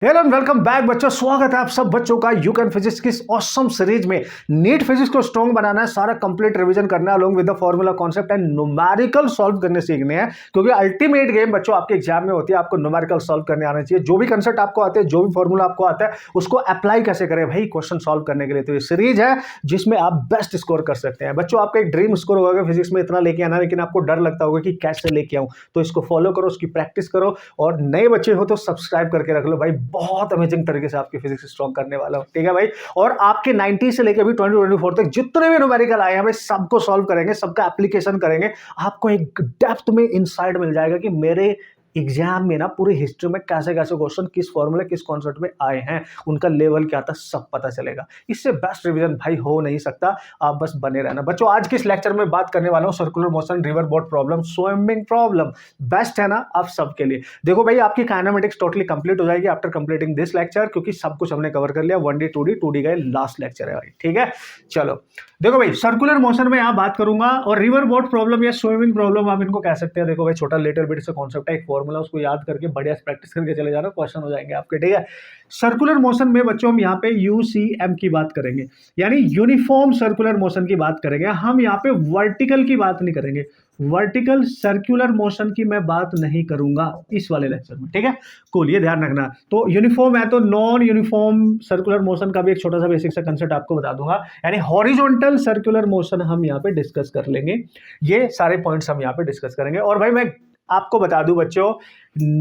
Hello and welcome back बच्चों। स्वागत है आप सब बच्चों का यू कैन फिजिक्स की ऑसम सीरीज में। नीट फिजिक्स को स्ट्रॉन्ग बनाना है, सारा कंप्लीट रिवीजन करना है along with the formula concept and numerical solve करने सीखने हैं, क्योंकि अल्टीमेट गेम बच्चों आपके एग्जाम में होती है। आपको न्यूमेरिकल सॉल्व करने आना चाहिए। जो भी कंसेप्ट आपको आते हैं, जो भी फॉर्मूला आपको आता है, उसको अप्लाई कैसे करें भाई क्वेश्चन सॉल्व करने के लिए। तो ये सीरीज है जिसमें आप बेस्ट स्कोर कर सकते हैं। बच्चों आपका एक ड्रीम स्कोर होगा फिजिक्स में इतना लेके आना, लेकिन आपको डर लगता होगा कि कैसे लेके आऊं। तो इसको फॉलो करो, उसकी प्रैक्टिस करो, और नए बच्चे हो तो सब्सक्राइब करके रख लो भाई। बहुत अमेजिंग तरीके से आपकी फिजिक्स स्ट्रॉन्ग करने वाला हूं, ठीक है भाई। और आपके 90 से लेकर अभी 2024 तक जितने भी न्यूमेरिकल आए हैं भाई, सबको सॉल्व करेंगे, सबका एप्लीकेशन करेंगे। आपको एक डेप्थ में इनसाइट मिल जाएगा कि मेरे एग्जाम में ना पूरी हिस्ट्री में कैसे कैसे क्वेश्चन किस फॉर्मूले किस कॉन्सेप्ट में आए हैं, उनका लेवल क्या था, सब पता चलेगा। इससे बेस्ट रिवीजन भाई हो नहीं सकता। आप बस बने रहना बच्चों। आज के इस लेक्चर में बात करने वाला हूं circular motion, river boat problem, swimming problem. Best है ना आप सबके लिए। देखो भाई, आपकी काइनेमेटिक्स टोटली कंप्लीट हो जाएगी आफ्टर कंप्लीटिंग दिस लेक्चर, क्योंकि सब कुछ हमने कवर कर लिया। 1D 2D का लास्ट लेक्चर है भाई, ठीक है। चलो देखो भाई, सर्कुलर मोशन में यहाँ बात करूंगा, और रिवर बोट प्रॉब्लम या स्विमिंग प्रॉब्लम आप इनको कह सकते हैं। देखो भाई, छोटा लिटिल बिट से कॉन्सेप्ट है, एक फॉर्मूला, उसको याद करके बढ़िया प्रैक्टिस करके चले जाना, क्वेश्चन हो जाएंगे आपके, ठीक है। सर्कुलर मोशन में बच्चों हम यहाँ पे यूसीएम की बात करेंगे, यानी यूनिफॉर्म सर्कुलर मोशन की बात करेंगे। हम यहाँ पे वर्टिकल की बात नहीं करेंगे, वर्टिकल सर्कुलर मोशन की मैं बात नहीं करूंगा इस वाले लेक्चर में, ठीक है। कूल, ये ध्यान रखना। तो यूनिफॉर्म है तो नॉन यूनिफॉर्म सर्कुलर मोशन का भी एक छोटा सा बेसिक सा कंसेप्ट आपको बता दूंगा, यानी हॉरिजॉन्टल सर्कुलर मोशन हम यहाँ पे डिस्कस कर लेंगे। ये सारे पॉइंट्स हम यहाँ पे डिस्कस करेंगे। और भाई मैं आपको बता दूं बच्चों,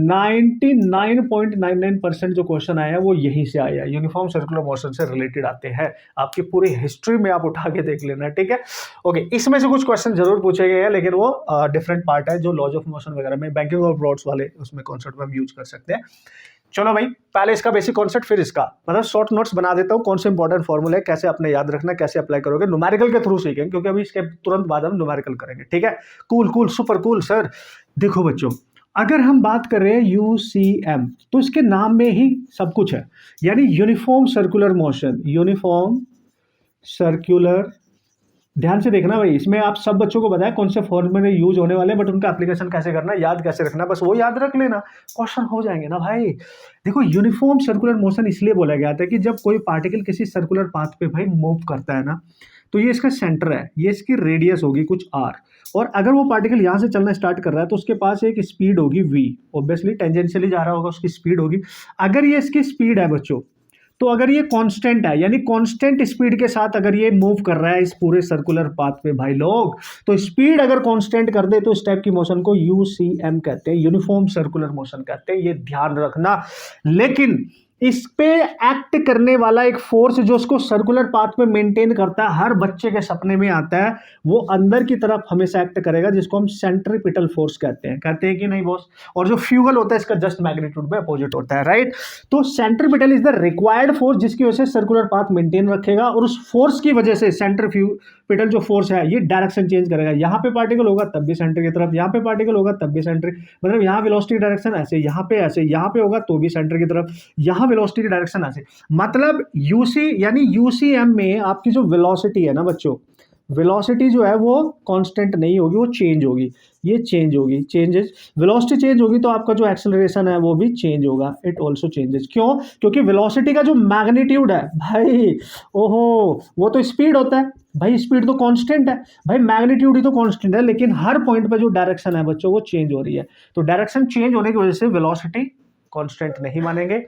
99.99% जो क्वेश्चन आया है वो यहीं से आया है, यूनिफॉर्म सर्कुलर मोशन से रिलेटेड आते हैं। आपकी पूरी हिस्ट्री में आप उठा के देख लेना, ठीक है। ओके, इसमें से कुछ क्वेश्चन जरूर पूछे गए हैं, लेकिन वो डिफरेंट पार्ट है, जो लॉज ऑफ मोशन वगैरह में, बैंकिंग ऑफ रॉड्स वाले उसमें कॉन्सेप्ट में हम यूज कर सकते हैं। चलो भाई, पहले इसका बेसिक कॉन्सेप्ट, फिर इसका मतलब शॉर्ट नोट्स बना देता हूँ, कौन से इंपॉर्टेंट फॉर्मूले है, कैसे अपने याद रखना, कैसे अप्लाई करोगे, न्यूमेरिकल के थ्रू सीखेंगे, क्योंकि अभी इसके तुरंत बाद हम न्यूमेरिकल करेंगे, ठीक है। Cool cool, super cool sir. देखो बच्चों, अगर हम बात कर रहे हैं यूसीएम, तो इसके नाम में ही सब कुछ है, यानी uniform circular motion, uniform circular. ध्यान से देखना भाई, इसमें आप सब बच्चों को बताया कौन से फॉर्मूले यूज होने वाले हैं, बट उनका एप्लीकेशन कैसे करना, याद कैसे रखना, बस वो याद रख लेना, क्वेश्चन हो जाएंगे ना भाई। देखो, यूनिफॉर्म सर्कुलर मोशन इसलिए बोला गया था कि जब कोई पार्टिकल किसी सर्कुलर पाथ पे भाई मूव करता है ना, तो ये इसका सेंटर है, ये इसकी रेडियस होगी कुछ आर, और अगर वो पार्टिकल यहाँ से चलना स्टार्ट कर रहा है तो उसके पास एक स्पीड होगी v, ऑब्वियसली टेंजेंशियली जा रहा होगा, उसकी स्पीड होगी। अगर ये इसकी स्पीड है बच्चों, तो अगर ये कांस्टेंट है, यानी कांस्टेंट स्पीड के साथ अगर ये मूव कर रहा है इस पूरे सर्कुलर पाथ पे भाई लोग, तो स्पीड अगर कांस्टेंट कर दे तो इस टाइप की मोशन को यूसीएम कहते हैं, यूनिफॉर्म सर्कुलर मोशन कहते हैं, ये ध्यान रखना। लेकिन इस पे एक्ट करने वाला एक फोर्स जो उसको सर्कुलर पाथ में मेंटेन करता है, हर बच्चे के सपने में आता है, वो अंदर की तरफ हमेशा एक्ट करेगा, जिसको हम सेंट्रीपिटल फोर्स कहते हैं कि नहीं बॉस। और जो फ्यूगल होता है इसका जस्ट मैग्नीट्यूड में अपोजिट होता है, राइट। तो centripetal is the required force जिसकी वजह से सर्कुलर पाथ मेंटेन रखेगा, और उस फोर्स की वजह से सेंट्रीपिटल जो फोर्स है ये डायरेक्शन चेंज करेगा। यहाँ पे पार्टिकल होगा तब भी सेंटर की तरफ, यहाँ पे पार्टिकल होगा तब भी सेंटर, मतलब यहाँ वेलोसिटी डायरेक्शन ऐसे, यहाँ पे ऐसे, यहाँ पे होगा तो भी सेंटर की तरफ, यहाँ वेलोसिटी की डायरेक्शन ऐसे। मतलब यूसी यानी यूसीएम में आपकी जो वेलोसिटी है ना बच्चों, वेलोसिटी जो है वो कांस्टेंट नहीं होगी, वो चेंज होगी, ये चेंज होगी, चेंजेस, वेलोसिटी चेंज होगी तो आपका जो एक्सेलरेशन है वो भी चेंज होगा, इट ऑल्सो चेंजेस। क्यों? क्योंकि वेलोसिटी का जो मैग्नीट्यूड है भाई, ओहो, वो तो स्पीड होता है भाई, स्पीड तो कांस्टेंट है भाई, मैग्नीट्यूड ही तो कांस्टेंट है, लेकिन हर पॉइंट पे जो डायरेक्शन है बच्चों वो चेंज हो रही है। तो डायरेक्शन चेंज होने की वजह से वेलोसिटी कांस्टेंट नहीं मानेंगे।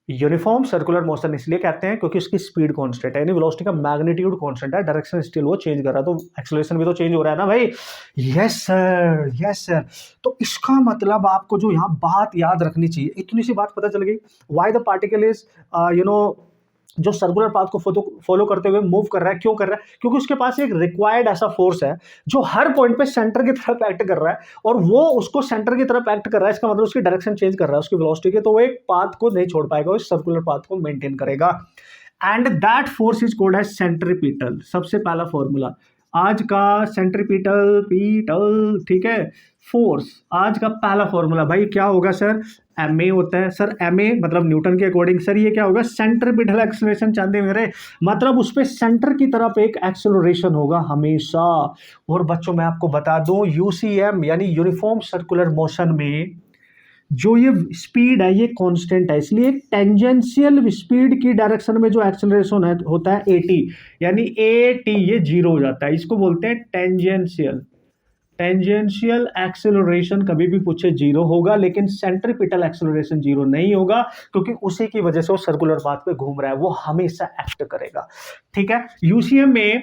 यूनिफॉर्म सर्कुलर मोशन इसलिए कहते हैं क्योंकि उसकी स्पीड कांस्टेंट है, यानी वेलोसिटी का मैग्नीट्यूड कांस्टेंट है, डायरेक्शन स्टिल वो चेंज कर रहा है, तो एक्सेलरेशन भी तो चेंज हो रहा है ना भाई। Yes sir, yes sir. तो इसका मतलब आपको जो यहाँ बात याद रखनी चाहिए, इतनी सी बात पता चल गई, व्हाई द पार्टिकल इज जो सर्कुलर पाथ को फॉलो करते हुए मूव कर रहा है, क्यों कर रहा है, क्योंकि उसके पास एक रिक्वायर्ड ऐसा फोर्स है जो हर पॉइंट पे सेंटर की तरफ एक्ट कर रहा है, और वो उसको सेंटर की तरफ एक्ट कर रहा है, इसका मतलब उसकी डायरेक्शन चेंज कर रहा है उसकी वेलोसिटी के, तो वो एक पाथ को नहीं छोड़ पाएगा, उस सर्कुलर पाथ को मेंटेन करेगा, and that force is called as centripetal. सबसे पहला फॉर्मूला आज का, सेंट्रीपिटल पीटल, ठीक है, फोर्स, आज का पहला फॉर्मूला भाई क्या होगा सर, एम ए होता है सर, एम ए मतलब न्यूटन के अकॉर्डिंग सर ये क्या होगा, सेंट्रीपिटल एक्सेलरेशन, चाहते मेरे मतलब उस पे सेंटर की तरफ एक एक्सेलरेशन होगा हमेशा। और बच्चों मैं आपको बता दूं, यूसीएम यानी यूनिफॉर्म सर्कुलर मोशन में जो ये स्पीड है ये कांस्टेंट है, इसलिए टेंजेंशियल स्पीड की डायरेक्शन में जो एक्सेलरेशन है होता है एटी, यानी एटी ये जीरो हो जाता है, इसको बोलते हैं टेंजेंशियल। टेंजेंशियल एक्सेलरेशन कभी भी पूछे जीरो होगा, लेकिन सेंट्रीपिटल एक्सेलरेशन जीरो नहीं होगा, क्योंकि उसी की वजह से वो सर्कुलर पाथ पे घूम रहा है, वो हमेशा एक्ट करेगा। ठीक है, यूसीएम में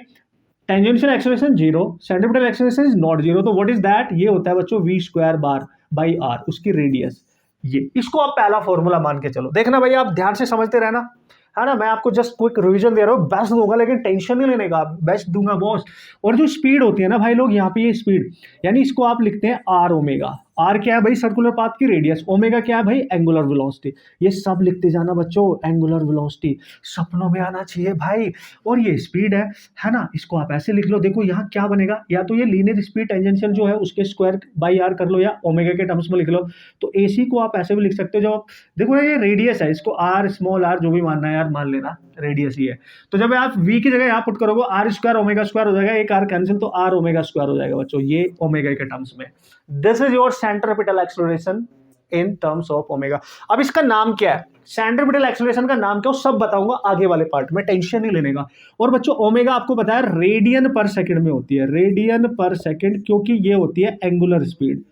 tangential acceleration zero, centripetal acceleration is not zero, तो व्हाट इज दैट, ये होता है बच्चों v square bar by r, उसकी रेडियस। ये इसको आप पहला फॉर्मूला मान के चलो, देखना भाई आप ध्यान से समझते रहना, है ना। मैं आपको जस्ट क्विक रिवीजन दे रहा हूँ, बेस्ट दूंगा लेकिन टेंशन नहीं लेने का, बेस्ट दूंगा बॉस। और जो स्पीड होती है ना भाई लोग, यहाँ पे ये स्पीड, यानी इसको आप लिखते हैं आर ओमेगा। आर क्या है भाई, सर्कुलर पाथ की रेडियस, ओमेगा क्या है भाई, एंगुलर वेलोसिटी। ये सब लिखते जाना बच्चों, एंगुलर वेलोसिटी सपनों में आना चाहिए भाई। और ये स्पीड है ना, इसको आप ऐसे लिख लो, देखो यहाँ क्या बनेगा, या तो ये लीनियर स्पीड टेंजेंशियल जो है उसके स्क्वायर बाई आर कर लो, या ओमेगा के टर्म्स में लिख लो। तो एसी को आप ऐसे भी लिख सकते हो, जब आप देखो ना ये रेडियस है, इसको आर स्मॉल आर जो भी मानना है यार मान लेना, रेडियस ही है। तो जब आप वी की जगह यहाँ पुट करोगे, आर स्क्वायर ओमेगा स्क्वायर हो जाएगा, एक आर कैंसिल, तो आर ओमेगा स्क्वायर हो जाएगा बच्चों, ये ओमेगा के टर्म्स में। This is your centripetal acceleration in terms of omega. अब इसका नाम क्या है, सेंट्रीपिटल एक्सेलरेशन का नाम क्या है, सब बताऊंगा आगे वाले पार्ट में, टेंशन नहीं लेने का। और बच्चों ओमेगा आपको पता है रेडियन पर सेकंड में होती है, रेडियन पर सेकंड, क्योंकि ये होती है angular speed,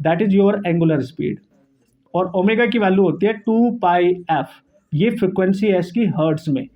that is your angular speed. और ओमेगा की वैल्यू होती है 2πf, ये फ्रीक्वेंसी है इसकी हर्ट्ज में,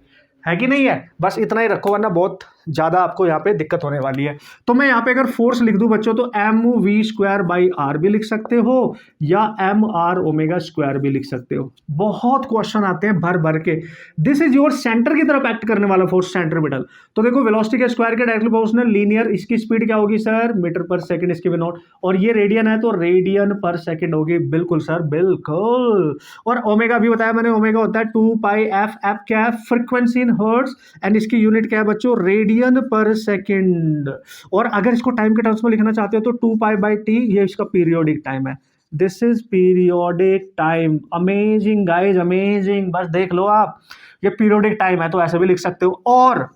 है कि नहीं है। बस इतना ही रखो, वरना बहुत ज़्यादा आपको यहाँ पे दिक्कत होने वाली है। तो मैं यहाँ पे अगर फोर्स लिख दूं बच्चों, तो m v square by r भी लिख सकते हो, या एम आर ओमेगा स्क्वायर भी लिख सकते हो। बहुत क्वेश्चन आते हैं भर भर के। दिस इज योर सेंटर की तरफ एक्ट करने वाला फोर्स, सेंट्रीपिटल। तो देखो वेलोसिटी के स्क्वायर के डायरेक्टली प्रोपोर्शनल, लीनियर, इसकी स्पीड क्या होगी सर, मीटर पर सेकंड, इसकी भी नोट, और ये रेडियन है तो रेडियन पर सेकंड होगी, बिल्कुल सर बिल्कुल। और ओमेगा भी बताया मैंने, ओमेगा होता है 2πf, एफ क्या है, फ्रीक्वेंसी इन हर्ट्ज, एंड इसकी यूनिट क्या है बच्चों, रेडियन पर सेकंड। और अगर इसको टाइम के टर्म्स में लिखना चाहते हो तो 2π/t, ये इसका पीरियोडिक टाइम है, this is periodic time. Amazing guys, amazing, बस देख लो आप, ये पीरियोडिक टाइम है, तो ऐसे भी लिख सकते हो। और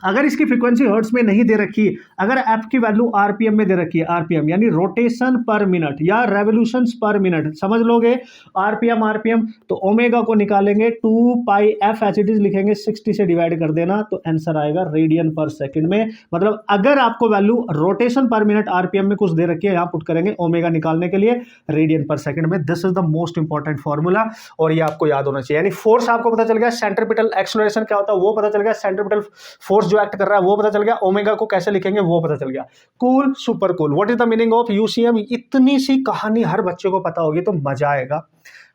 अगर इसकी फ्रीक्वेंसी हर्ट्ज में नहीं दे रखी, अगर एफ की वैल्यू आरपीएम में दे रखी है, आरपीएम यानी रोटेशन पर मिनट या रेवोल्यूशंस पर मिनट, समझ लोगे, आरपीएम, तो ओमेगा को निकालेंगे 2πf एच इट इज लिखेंगे, 60 से डिवाइड कर देना, तो आंसर आएगा रेडियन पर सेकंड में। मतलब अगर आपको वैल्यू रोटेशन पर मिनट आरपीएम में कुछ दे रखी है, यहां पुट करेंगे ओमेगा निकालने के लिए रेडियन पर सेकंड में। This is the most important formula, और ये आपको याद होना चाहिए। यानी फोर्स आपको पता चल गया, सेंट्रीपिटल एक्सेलरेशन क्या होता है वो पता चल गया, सेंट्रीपिटल फोर्स जो एक्ट कर रहा है वो पता चल गया, ओमेगा को कैसे लिखेंगे वो पता चल गया। Cool, super cool. What is the meaning of UCM, इतनी सी कहानी हर बच्चे को पता होगी तो मजा आएगा।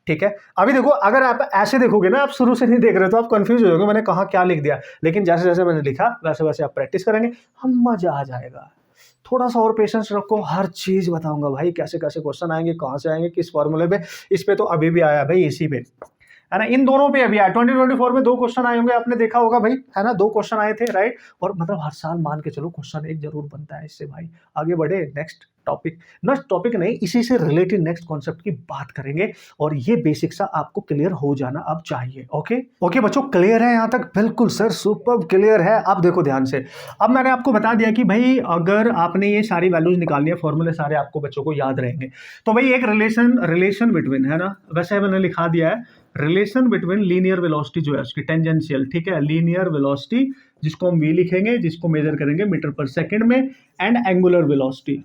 ठीक है, अभी देखो अगर आप ऐसे देखोगे ना, आप शुरू से नहीं देख रहे तो आप कंफ्यूज हो जाओगे, मैंने कहा क्या लिख दिया, लेकिन जैसे जैसे मैंने लिखा वैसे वैसे आप प्रैक्टिस करेंगे, हम मजा आ जाएगा। थोड़ा सा और पेशेंस रखो, हर चीज बताऊंगा भाई, कैसे कैसे क्वेश्चन आएंगे, कहाँ से आएंगे, किस फॉर्मूले पे, इस पे तो अभी भी आया भाई, इसी पे है ना, इन दोनों पे अभी आया। 2024 में 2 क्वेश्चन आए होंगे, आपने देखा होगा भाई, है ना, 2 क्वेश्चन आए थे, राइट। और मतलब हर साल मान के चलो क्वेश्चन एक जरूर बनता है इससे भाई। आगे बढ़े, नेक्स्ट टॉपिक नहीं, इसी से रिलेटेड नेक्स्ट कॉन्सेप्ट की बात करेंगे, और ये बेसिक सा आपको क्लियर हो जाना अब चाहिए। ओके बच्चों, क्लियर है यहाँ तक, बिल्कुल सर सुपर क्लियर है। अब देखो ध्यान से, अब मैंने आपको बता दिया कि भाई अगर आपने ये सारी वैल्यूज निकालनी है, फॉर्मूले सारे आपको बच्चों को याद रहेंगे, तो भाई एक रिलेशन बिटवीन, है ना, वैसे मैंने लिखा दिया है, रिलेशन बिटवीन लीनियर वेलोसिटी जो है उसकी टेंजेंशियल, ठीक है, लीनियर वेलोसिटी जिसको हम v लिखेंगे, जिसको मेजर करेंगे मीटर पर सेकंड में, एंड एंगुलर वेलोसिटी,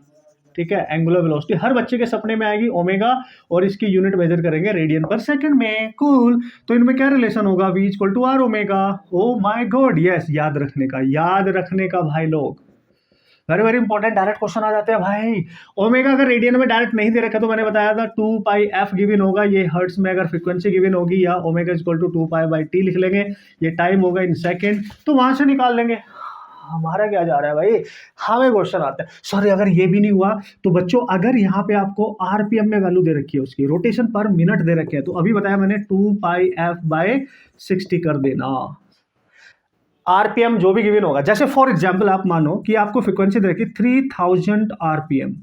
ठीक है, एंगुलर वेलोसिटी हर बच्चे के सपने में आएगी, ओमेगा, और इसकी यूनिट मेजर करेंगे रेडियन पर सेकंड में। कूल, तो इनमें क्या रिलेशन होगा, v equal to r omega. Oh my god, yes, याद रखने का भाई लोग, very very important. Direct question आ जाते हैं भाई। ओमेगा अगर रेडियन में डायरेक्ट नहीं दे रखा तो मैंने बताया था 2πf गिवन होगा, ये हर्ट्ज में अगर फ्रीक्वेंसी गिवन होगी, या ओमेगा इक्वल टू 2π/t लिख लेंगे, ये टाइम होगा इन सेकंड, तो वहां से निकाल लेंगे। हमारा क्या जा रहा है भाई, हमें क्वेश्चन आता है। सॉरी, अगर ये भी नहीं हुआ तो बच्चों, अगर यहाँ पे आपको आरपीएम में वैल्यू दे रखी है, उसकी रोटेशन पर मिनट दे रखे हैं, तो अभी बताया मैंने 2πf/60 कर देना। आरपीएम जो भी गिवन होगा, जैसे फॉर एग्जांपल आप मानो कि आपको फ्रीक्वेंसी दे रखी 3000 आरपीएम,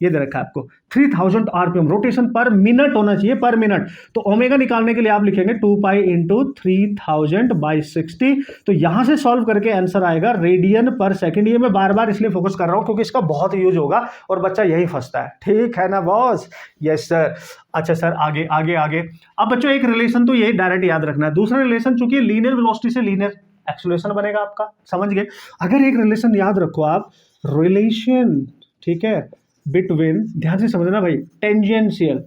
ये दे रखा है आपको 3000 आरपीएम, रोटेशन पर मिनट होना चाहिए, पर मिनट। तो ओमेगा निकालने के लिए आप लिखेंगे 2 पाई इंटू 3000/60। तो यहां से सॉल्व करके आंसर आएगा रेडियन पर सेकंड। ये मैं बार बार इसलिए फोकस कर रहा हूं क्योंकि इसका बहुत यूज होगा और बच्चा यही फंसता है, ठीक है ना बॉस? Yes sir. अच्छा सर, आगे आगे आगे। अब बच्चों एक रिलेशन तो ये डायरेक्ट याद रखना है, दूसरा रिलेशन चूंकि लीनियर वेलोसिटी से लीनियर एक्सेलरेशन बनेगा आपका, समझ गए? अगर एक रिलेशन याद रखो आप, रिलेशन, ठीक है, बिटवीन, ध्यान से समझना भाई, टेंजेंशियल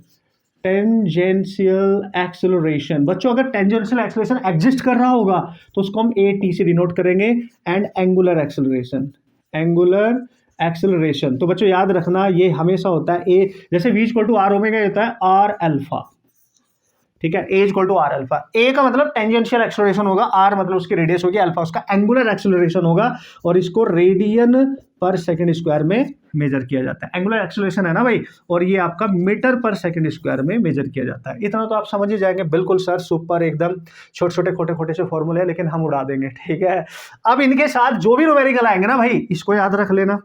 एक्सेलरेशन। बच्चों अगर टेंजेंशियल एक्सेलरेशन एग्जिस्ट कर रहा होगा तो उसको हम ए टी से डिनोट करेंगे, एंड एंगुलर एक्सेलरेशन तो बच्चों याद रखना ये हमेशा होता है ए, जैसे v equal to r omega होता है आर अल्फा, ठीक है, a equal to r alpha. A का मतलब टेंजेंशियल एक्सेलरेशन होगा, आर मतलब उसकी रेडियस होगी, अल्फा उसका एंगुलर एक्सेलरेशन होगा, और इसको रेडियन पर सेकंड स्क्वायर में मेजर किया जाता है। एंगुलर एक्सेलरेशन है ना भाई, और ये आपका मीटर पर सेकंड स्क्वायर में मेजर किया जाता है। इतना तो आप समझ ही जाएंगे। बिल्कुल सर, सुपर, एकदम छोटे छोटे खोटे खोटे से फॉर्मूले हैं लेकिन हम उड़ा देंगे, ठीक है। अब इनके साथ जो भी न्यूमेरिकल आएंगे ना भाई, इसको याद रख लेना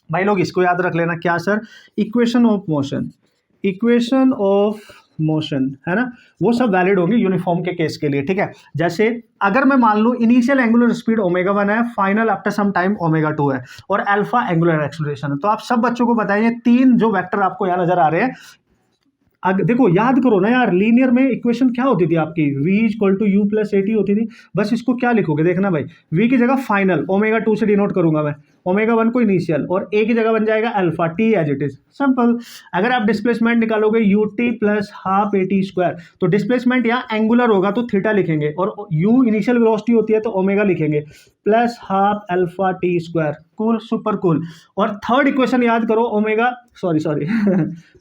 भाई लोग, इसको याद रख लेना। क्या सर? इक्वेशन ऑफ मोशन है ना, वो सब वैलिड होंगे यूनिफॉर्म के केस के लिए, ठीक है। जैसे अगर मैं मान लूं इनिशियल एंगुलर स्पीड ओमेगा 1 है, final after some time omega 2 है, और अल्फा एंगुलर एक्सेलरेशन है, तो आप सब बच्चों को बताइए तीन जो वेक्टर आपको यहां नजर आ रहे हैं, देखो याद करो ना यार, लीनियर में इक्वेशन क्या होती थी आपकी, v equal to u plus a t होती थी। बस इसको क्या लिखोगे देखना भाई, v की जगह फाइनल ओमेगा 2 से डिनोट करूंगा मैं, ओमेगा 1 को इनिशियल, और a की जगह बन जाएगा alpha, t as it is, simple. अगर आप डिस्प्लेसमेंट निकालोगे u t plus half a t square, तो डिस्प्लेसमेंट यहाँ एंगुलर होगा तो थीटा लिखेंगे, और u इनिशियल वेलोसिटी होती है तो ओमेगा लिखेंगे, plus half alpha T square. Cool, super cool. और थर्ड इक्वेशन याद करो, omega sorry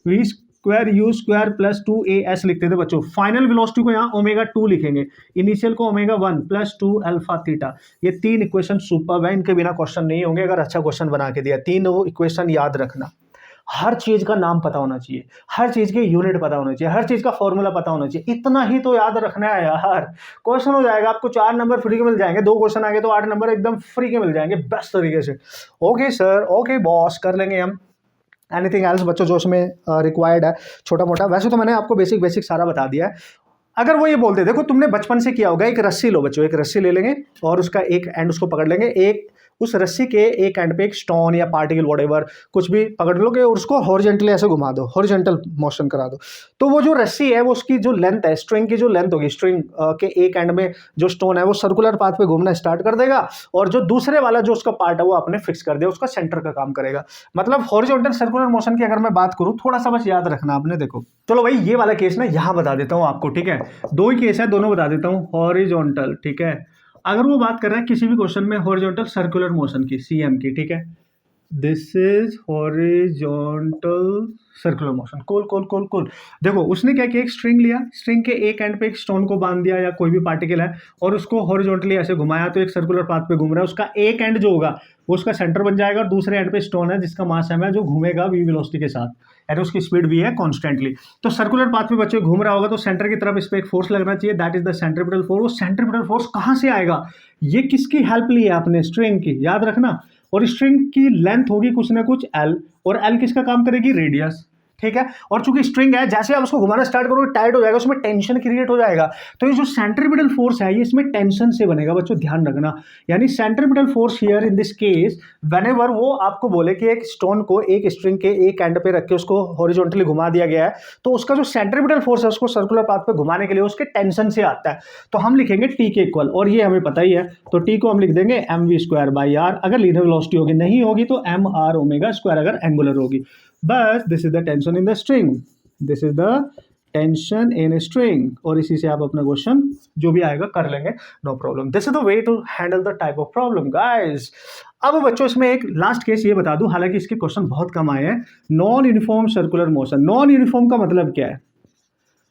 v square you square plus 2as लिखते थे बच्चों। फाइनल वेलोसिटी को यहाँ ओमेगा 2 लिखेंगे, इनिशियल को ओमेगा 1 प्लस 2 अल्फा थीटा। ये तीन इक्वेशन सुपर है, इनके बिना क्वेश्चन नहीं होंगे अगर अच्छा क्वेश्चन बना के दिया। तीनों इक्वेशन याद रखना, हर चीज का नाम पता होना चाहिए, हर चीज के यूनिट पता होना चाहिए, हर चीज का फॉर्मूला पता होना चाहिए। इतना ही तो याद रखना है यार, क्वेश्चन हो जाएगा आपको, 4 नंबर फ्री के मिल जाएंगे, 2 क्वेश्चन आगे तो 8 नंबर एकदम फ्री के मिल जाएंगे बेस्ट तरीके से। ओके सर, ओके बॉस, कर लेंगे हम। एनीथिंग एल्स बच्चों जो उसमें रिक्वायर्ड है छोटा मोटा? वैसे तो मैंने आपको बेसिक सारा बता दिया है। अगर वो ये बोलते, देखो तुमने बचपन से किया होगा, एक रस्सी लो बच्चों, एक रस्सी ले लेंगे और उसका एक एंड उसको पकड़ लेंगे, एक उस रस्सी के एक एंड पे एक स्टोन या पार्टिकल व्हाटएवर कुछ भी पकड़ लोगे और उसको हॉरिजॉन्टली ऐसे घुमा दो, हॉरिजॉन्टल मोशन करा दो, तो वो जो रस्सी है वो उसकी जो लेंथ है, स्ट्रिंग की जो लेंथ होगी, स्ट्रिंग के एक एंड में जो स्टोन है वो सर्कुलर पाथ पे घूमना स्टार्ट कर देगा, और जो दूसरे वाला जो उसका पार्ट है वो आपने फिक्स कर दिया, उसका सेंटर का काम करेगा। मतलब हॉरिजॉन्टल सर्कुलर मोशन की अगर मैं बात करूं, थोड़ा सा बस याद रखना आपने। देखो चलो भाई, ये वाला केस ना यहाँ बता देता हूँ आपको, ठीक है। 2 ही केस है, दोनों बता देता हूँ। हॉरिजॉन्टल, ठीक है, अगर वो बात कर रहा है किसी भी क्वेश्चन में हॉरिजॉन्टल सर्कुलर मोशन की, सीएम की, ठीक है, this is horizontal circular motion. Cool cool cool cool. देखो उसने क्या किया, एक स्ट्रिंग लिया, स्ट्रिंग के एक एंड पे एक स्टोन को बांध दिया या कोई भी पार्टिकल है, और उसको हॉरिजॉन्टली ऐसे घुमाया तो एक सर्कुलर पाथ पे घूम रहा है। उसका एक एंड जो होगा वो उसका सेंटर बन जाएगा, और दूसरे एंड पे स्टोन है जिसका मास है जो घूमेगा v वेलोसिटी के साथ, यानी उसकी स्पीड भी है कॉन्स्टेंटली। तो सर्कुलर पाथ में बच्चे घूम रहा होगा तो सेंटर की तरफ इस पर एक फोर्स लगना चाहिए, that is the centripetal force. वो सेंट्रीपिटल फोर्स कहाँ से आएगा, ये किसकी हेल्प ली है आपने, स्ट्रिंग की, याद रखना। और स्ट्रिंग की लेंथ होगी कुछ ना कुछ l, और l किसका काम करेगी, रेडियस, ठीक है। और चूंकि स्ट्रिंग है, जैसे आप उसको घुमाना स्टार्ट करोगे टाइट हो जाएगा, उसमें टेंशन क्रिएट हो जाएगा। तो ये जो सेंट्रीपिटल फोर्स है ये इसमें टेंशन से बनेगा बच्चों, ध्यान रखना। यानी centripetal force here in this case, whenever वो आपको बोले कि एक स्टोन को एक स्ट्रिंग के एक एंड पे रख के उसको हॉरिजॉन्टली घुमा दिया गया है, तो उसका जो सेंट्रीपिटल फोर्स है उसको सर्कुलर पाथ पे घुमाने के लिए उसके टेंशन से आता है। तो हम लिखेंगे टी के इक्वल, और ये हमें पता ही है, तो टी को हम लिख देंगे mv²/r अगर लीनियर वेलोसिटी होगी, नहीं होगी तो mr ओमेगा स्क्वायर अगर एंगुलर होगी। बस this is the tension in the string, this is the tension in string, और इसी से आप अपना क्वेश्चन जो भी आएगा कर लेंगे, no problem. This is the way to handle the type of problem guys. अब बच्चों इसमें एक लास्ट केस ये बता दूं, हालांकि इसके क्वेश्चन बहुत कम आए हैं, non uniform circular motion. Non uniform का मतलब क्या है,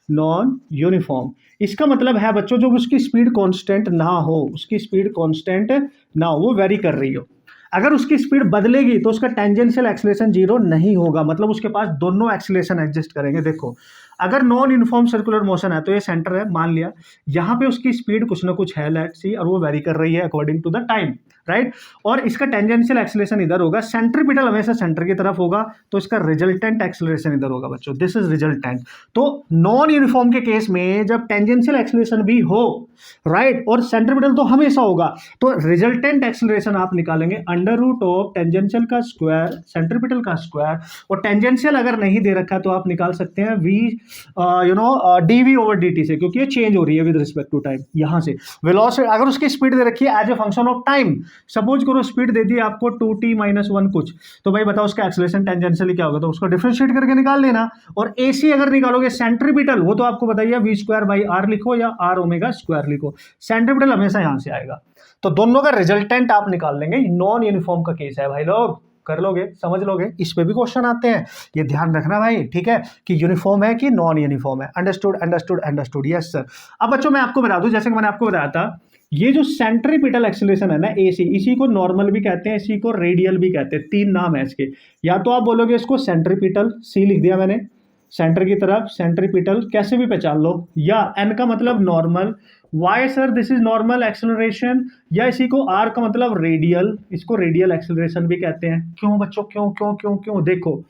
नॉन यूनिफॉर्म, इसका मतलब है बच्चों जब उसकी स्पीड कांस्टेंट ना हो, उसकी स्पीड कांस्टेंट ना हो, वो वेरी कर रही हो। अगर उसकी स्पीड बदलेगी तो उसका टेंजेंशियल एक्सेलरेशन 0 नहीं होगा, मतलब उसके पास दोनों एक्सेलरेशन एग्जिस्ट करेंगे। देखो अगर नॉन यूनिफॉर्म सर्कुलर मोशन है तो ये सेंटर है, मान लिया, यहाँ पे उसकी स्पीड कुछ ना कुछ है, लेट्स सी, और वो वेरी कर रही है according to the time, right. और इसका टेंजेंशियल एक्सेलरेशन इधर होगा, सेंट्रीपिटल हमेशा सेंटर की तरफ होगा, तो इसका रिजल्टेंट एक्सेलरेशन इधर होगा बच्चों, दिस इज रिजल्टेंट। तो नॉन यूनिफॉर्म के केस में जब टेंजेंशियल एक्सेलरेशन भी हो, राइट, और सेंट्रीपिटल तो हमेशा होगा, तो रिजल्टेंट एक्सेलरेशन आप निकालेंगे अंडर रूट ऑफ टेंजेंशियल का स्क्वायर सेंट्रीपिटल का स्क्वायर, और टेंजेंशियल अगर नहीं दे रखा है तो आप निकाल सकते हैं वी डीवी ओवर dt से, क्योंकि ये चेंज हो रही है विद रिस्पेक्ट टू टाइम। यहां से वेलोसिटी अगर उसकी स्पीड दे रखी है as a function of time, suppose करो स्पीड दे दी आपको 2t - 1 कुछ, तो भाई बताओ उसका एक्सेलरेशन टेंजेंशियली क्या होगा, तो उसको डिफरेंशिएट करके निकाल लेना। और AC अगर निकालोगे सेंट्रीपिटल, वो तो आपको बताइए v²/r लिखो या r ओमेगा स्क्वायर लिखो, सेंट्रीपिटल हमेशा यहां से आएगा। तो दोनों का रिजल्टेंट आप निकाल लेंगे। नॉन यूनिफॉर्म का केस है भाई, लोग कर लोगे, समझ लोगे, इस पे भी क्वेश्चन आते हैं, ये ध्यान रखना भाई, ठीक है, कि यूनिफॉर्म है कि नॉन यूनिफॉर्म है। Understood understood understood, yes sir. अब बच्चों मैं आपको बता दूं, जैसे कि मैंने आपको बताया था, ये जो सेंट्रीपिटल एक्सेलरेशन है ना AC, इसी को नॉर्मल भी कहते हैं, इसी को रेडियल भी कहते हैं, तीन नाम है इसके। या तो आप बोलोगे इसको सेंट्रीपिटल, C लिख दिया मैंने, सेंटर की तरफ सेंट्रीपिटल, कैसे भी पहचान लो, या N का मतलब normal, why sir this is normal acceleration, या इसी को R का मतलब रेडियल, इसको रेडियल एक्सेलरेशन भी कहते हैं। क्यों बच्चों, क्यों क्यों क्यों क्यों? देखो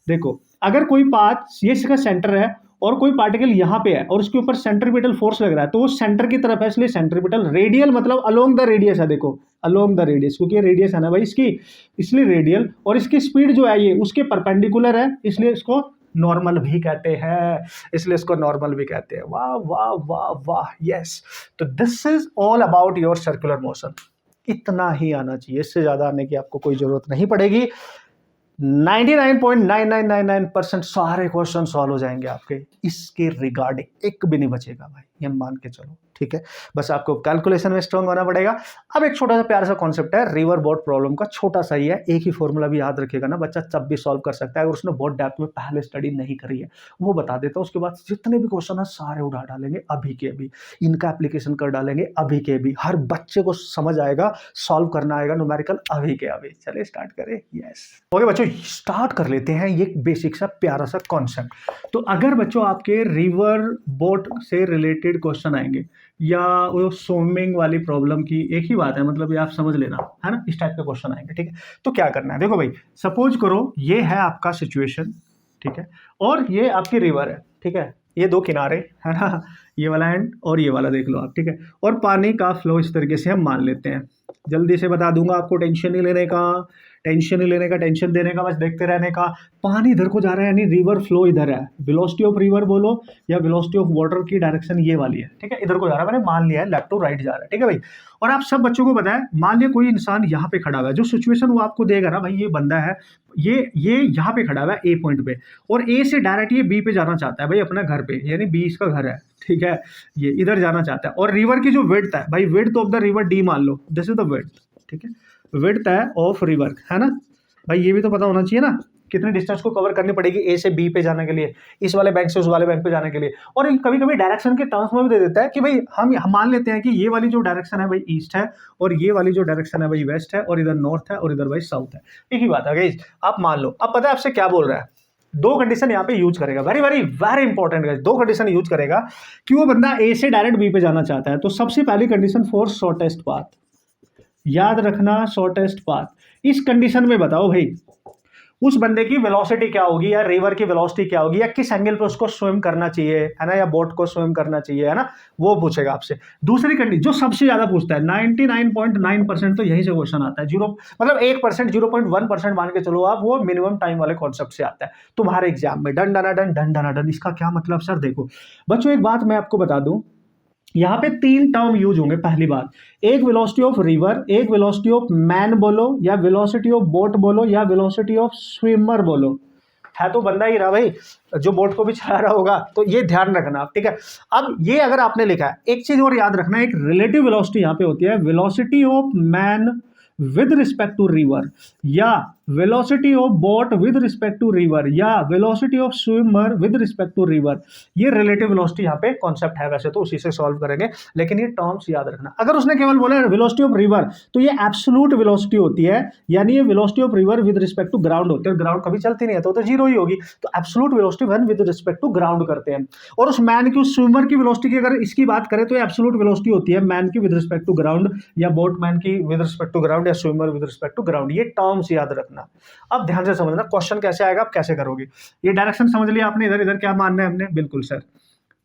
देखो, अगर कोई पाथ, ये इसका सेंटर है और कोई पार्टिकल यहाँ पे है और उसके ऊपर सेंट्रीपिटल फोर्स लग रहा है, तो वो सेंटर की तरफ है, इसलिए सेंट्रीपिटल। रेडियल मतलब अलोंग द रेडियस है, देखो अलोंग द रेडियस, क्योंकि ये रेडियस है ना भाई इसकी, इसलिए रेडियल। और इसकी स्पीड जो है ये उसके परपेंडिकुलर है, इसलिए इसको नॉर्मल भी कहते हैं, इसलिए इसको नॉर्मल भी कहते हैं। वाह वाह वाह वाह, यस। तो this is all about your circular motion. इतना ही आना चाहिए, इससे ज्यादा आने की आपको कोई जरूरत नहीं पड़ेगी। 99.9999% सारे क्वेश्चन सॉल्व हो जाएंगे आपके, इसके रिगार्डिंग एक भी नहीं बचेगा भाई, ये मान के चलो, ठीक है। बस आपको कैलकुलेशन में स्ट्रांग होना पड़ेगा। अब एक छोटा सा प्यारा सा कॉन्सेप्ट है रिवर बोट प्रॉब्लम का, छोटा सा ही है, एक ही फॉर्मूला भी याद रखेगा ना बच्चा, तब भी सॉल्व कर सकता है अगर उसने बहुत डेप्थ में पहले स्टडी नहीं करी है। वो बता देता हूं, उसके बाद जितने भी क्वेश्चन है सारे उठा डालेंगे अभी के अभी, इनका एप्लीकेशन कर डालेंगे अभी के अभी, हर बच्चे को समझ आएगा, सॉल्व करना आएगा न्यूमेरिकल अभी के अभी। चलिए स्टार्ट करें, यस। ओके बच्चों, स्टार्ट कर लेते हैं ये बेसिक सा प्यारा सा कॉन्सेप्ट। तो अगर बच्चों आपके रिवर बोट से रिलेटेड क्वेश्चन आएंगे या वो स्विमिंग वाली प्रॉब्लम की, एक ही बात है, मतलब ये आप समझ लेना, है ना, इस टाइप के क्वेश्चन आएंगे, ठीक है। तो क्या करना है, देखो भाई, सपोज करो ये है आपका सिचुएशन, ठीक है, और ये आपकी रिवर है, ठीक है, ये दो किनारे है ना, ये वाला एंड और ये वाला देख लो आप, ठीक है, और पानी का फ्लो इस तरीके से हम मान लेते हैं। जल्दी से बता दूंगा आपको, टेंशन नहीं लेने का, टेंशन नहीं लेने का, टेंशन देने का, बस देखते रहने का। पानी इधर को जा रहा है, यानी रिवर फ्लो इधर है, वेलोसिटी ऑफ रिवर बोलो या वेलोसिटी ऑफ वाटर की डायरेक्शन ये वाली है, ठीक है, इधर को जा रहा है, मैंने मान लिया है लेफ्ट टू राइट जा रहा है, ठीक है भाई। और आप सब बच्चों को पता है, मान लिया कोई इंसान यहाँ पे खड़ा हुआ है, जो सिचुएशन वो आपको देगा ना भाई, ये बंदा है, ये यहाँ पे खड़ा हुआ है A पॉइंट पे, और A से डायरेक्ट ये B पे जाना चाहता है भाई, अपना घर पे, यानी B इसका घर है, ठीक है, ये इधर जाना चाहता है। और रिवर की जो विड्थ है भाई, width of the river D मान लो, दिस इज द विड्थ, ठीक है, विड्थ है ऑफ रिवर, है ना भाई, ये भी तो पता होना चाहिए ना, कितनी डिस्टेंस को कवर करनी पड़ेगी A से B पे जाने के लिए, इस वाले बैंक से उस वाले बैंक पे जाने के लिए। और कभी कभी डायरेक्शन के टर्म्स में भी दे देता है कि भाई हम मान लेते हैं कि ये वाली जो डायरेक्शन है भाई ईस्ट है, और ये वाली जो डायरेक्शन है भाई वेस्ट है, और इधर नॉर्थ है, और इधर भाई साउथ है, एक ही बात है गाइस, आप मान लो। अब पता है आपसे क्या बोल रहा है, दो कंडीशन यहाँ पे यूज करेगा, very very very important guys, दो कंडीशन यूज करेगा कि वो बंदा A से डायरेक्ट B पे जाना चाहता है। तो सबसे पहली कंडीशन फॉर शॉर्टेस्ट पाथ, याद रखना, शॉर्टेस्ट पाथ। इस कंडीशन में बताओ भाई उस बंदे की वेलोसिटी क्या होगी, या रिवर की वेलोसिटी क्या होगी, या किस एंगल पे उसको स्विम करना चाहिए, है ना, या बोट को स्विम करना चाहिए, है ना, वो पूछेगा आपसे। दूसरी कंडीशन जो सबसे ज्यादा पूछता है, 99.9% तो यही से क्वेश्चन आता है, 1%, 0.1% मान के चलो आप, वो मिनिमम टाइम वाले कॉन्सेप्ट से आता है तुम्हारे एग्जाम में, डन डना डन डन डना डन। इसका क्या मतलब सर? देखो बच्चों, एक बात मैं आपको बता दूं, यहाँ पे तीन टर्म यूज होंगे। पहली बात, एक वेलोसिटी ऑफ रिवर, एक वेलोसिटी ऑफ मैन बोलो, या वेलोसिटी ऑफ बोट बोलो, या वेलोसिटी ऑफ स्विमर बोलो, है तो बंदा ही रहा भाई जो बोट को भी चला रहा होगा, तो ये ध्यान रखना आप, ठीक है। अब ये अगर आपने लिखा है, एक चीज और याद रखना, एक रिलेटिव वेलोसिटी यहाँ पे होती है, velocity of man with respect to river, या velocity of boat with respect to river या velocity of swimmer with respect to river, ये रिलेटिव वेलोसिटी यहाँ पे कॉन्सेप्ट है, वैसे तो उसी से सॉल्व करेंगे, लेकिन ये टर्म्स याद रखना। अगर उसने केवल बोला वेलोसिटी ऑफ रिवर तो ये एब्सोल्यूट वेलोसिटी होती है, यानी ये velocity of river with respect to ground होती है, ग्राउंड कभी चलती नहीं है तो जीरो ही होगी, तो absolute velocity one with respect to ground करते हैं। और उस मैन की, उस स्विमर की वेलोसिटी की अगर इसकी बात करें तो एब्सोल्यूट वेलोसिटी होती है मैन की विद रिस्पेक्ट टू ग्राउंड, या बोटमैन की विद रिस्पेक्ट टू ग्राउंड, या swimmer with respect to ground. ये टर्म्स याद रखना। अब ध्यान से समझना क्वेश्चन कैसे आएगा, आप कैसे करोगे। ये डायरेक्शन समझ लिया आपने, इधर इधर क्या मानना है हमने, बिल्कुल सर,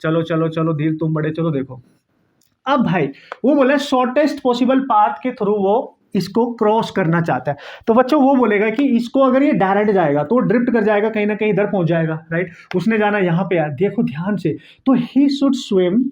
चलो चलो चलो धीर तुम बड़े, चलो देखो। अब भाई वो बोले शॉर्टेस्ट पॉसिबल पाथ के थ्रू वो इसको क्रॉस करना चाहता है, तो बच्चों वो बोलेगा कि इसको अगर ये डायरेक्ट जाएगा तो ड्रिफ्ट कर जाएगा, कहीं ना कहीं इधर पहुंच जाएगा, राइट। उसने जाना यहाँ पे, यार देखो ध्यान से, तो ही should swim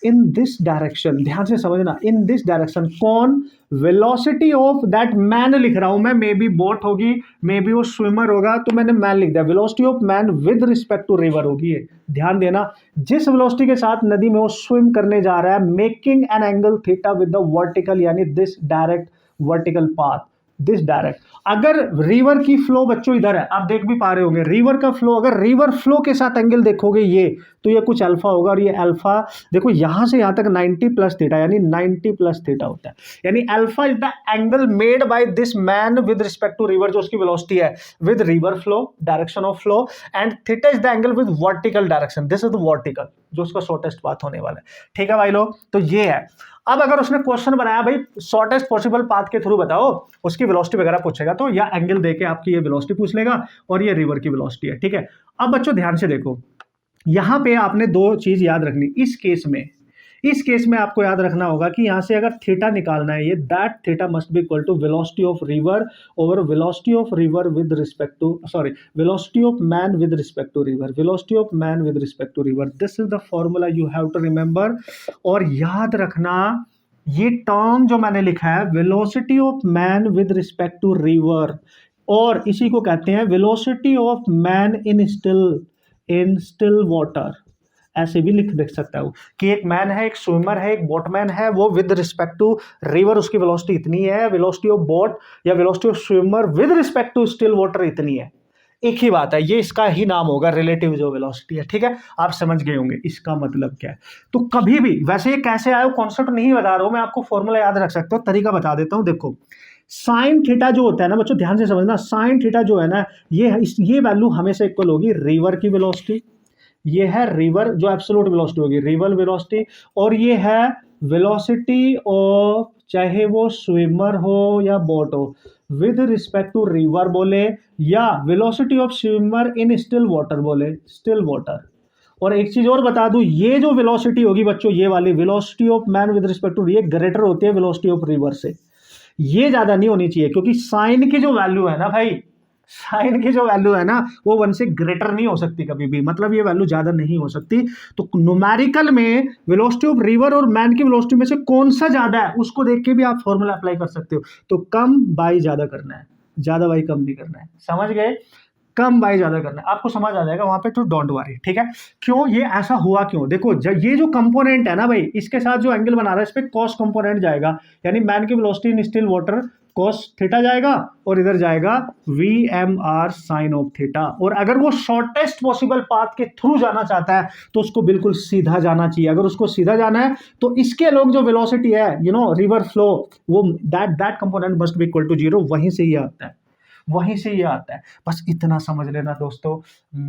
in this direction, ध्यान से समझना, इन दिस डायरेक्शन। कौन, वेलोसिटी ऑफ दैट मैन लिख रहा हूं मैं, मे बी बोट होगी, मे बी वो स्विमर होगा, तो मैंने मैन लिख दिया। Velocity of man with respect to river होगी ये, ध्यान देना। जिस वेलोसिटी के साथ नदी में वो स्विम करने जा रहा है, making an angle theta with the vertical, यानी this direct vertical path, this direct. अगर रिवर की फ्लो बच्चों इधर है, आप देख भी पा रहे होंगे रिवर का फ्लो, अगर रिवर फ्लो के साथ एंगल देखोगे ये, तो ये कुछ अल्फा होगा, और ये अल्फा देखो यहां से यहां तक 90 प्लस थीटा, यानी 90 प्लस थीटा होता है, यानी alpha is the angle made by this man with respect to river, जो उसकी वेलोसिटी है with river flow, direction of flow, and theta is the angle with vertical direction, this is the vertical, जो उसका shortest path होने वाला है। ठीक है भाई लोग, तो ये है। अब अगर उसने क्वेश्चन बनाया भाई शॉर्टेस्ट पॉसिबल पाथ के थ्रू बताओ, उसकी वेलोसिटी वगैरह पूछेगा, तो या एंगल देके आपकी ये वेलोसिटी पूछ लेगा, और ये रिवर की वेलोसिटी है, ठीक है। अब बच्चों ध्यान से देखो, यहां पे आपने दो चीज याद रखनी इस केस में आपको याद रखना होगा कि यहां से अगर थीटा निकालना है, ये that theta must be equal to velocity of river over velocity of river with respect to, sorry, velocity of man with respect to river, velocity of man with respect to river, this is the formula you have to remember. और याद रखना ये term जो मैंने लिखा है, velocity of man with respect to river, और इसी को कहते हैं velocity of man in still water, ऐसे भी लिख देख सकता हूँ कि एक मैन है, एक स्विमर है, एक बोटमैन है, वो विद रिस्पेक्ट टू रिवर उसकी वेलोसिटी इतनी है, वेलोसिटी ऑफ बोट या velocity of swimmer with respect to still water इतनी है, एक ही बात है, ये इसका ही नाम होगा रिलेटिव जो वेलोसिटी है, ठीक है। आप समझ गए होंगे इसका मतलब क्या है। तो कभी भी, वैसे ये कैसे आया कॉन्सेप्ट नहीं बता रहा हूं मैं आपको, फॉर्मूला याद रख सकते हो, तरीका बता देता हूं। देखो साइन थीटा जो होता है ना बच्चों, ध्यान से समझना, साइन थीटा जो है ना, ये वैल्यू हमेशा इक्वल होगी रिवर की वेलोसिटी, ये है रिवर जो एब्सोल्यूट वेलोसिटी होगी, रिवर वेलोसिटी, और ये है वेलोसिटी ऑफ, चाहे वो स्विमर हो या बोट हो, विद रिस्पेक्ट टू रिवर बोले, या velocity of swimmer in still water बोले, स्टिल वाटर। और एक चीज और बता दूं, ये जो वेलोसिटी होगी बच्चों, ये वाली velocity of man with respect to, ये ग्रेटर होती है वेलोसिटी ऑफ रिवर से, ये ज्यादा नहीं होनी चाहिए, क्योंकि साइन की जो वैल्यू है ना भाई, साइन की जो वैल्यू है ना, वो 1 से ग्रेटर नहीं हो सकती कभी भी, मतलब ये वैल्यू ज्यादा नहीं हो सकती। तो न्यूमेरिकल में वेलोसिटी ऑफ रिवर और मैन की वेलोसिटी में से कौन सा ज्यादा है, उसको देख के भी आप फॉर्मूला अप्लाई कर सकते हो। तो कम बाई ज्यादा करना है, ज्यादा बाई कम नहीं करना है, समझ गए, कम बाई ज्यादा करना है, आपको समझ आ जाएगा वहां पे, तो डोंट वरी, ठीक है। क्यों ये ऐसा हुआ, क्यों, देखो ये जो कंपोनेंट है ना भाई, इसके साथ जो एंगल बना रहा है इस पे कॉस कंपोनेंट जाएगा, यानी मैन की वेलोसिटी इन स्टिल वाटर कॉस थीटा जाएगा, और इधर जाएगा VMR साइन ऑफ थीटा। और अगर वो शॉर्टेस्ट पॉसिबल पाथ के थ्रू जाना चाहता है तो उसको बिल्कुल सीधा जाना चाहिए, अगर उसको सीधा जाना है तो इसके लोग जो वेलोसिटी है, रिवर फ्लो, वो that component must be equal to 0, वहीं से ये आता है, वहीं से ये आता है। बस इतना समझ लेना दोस्तों,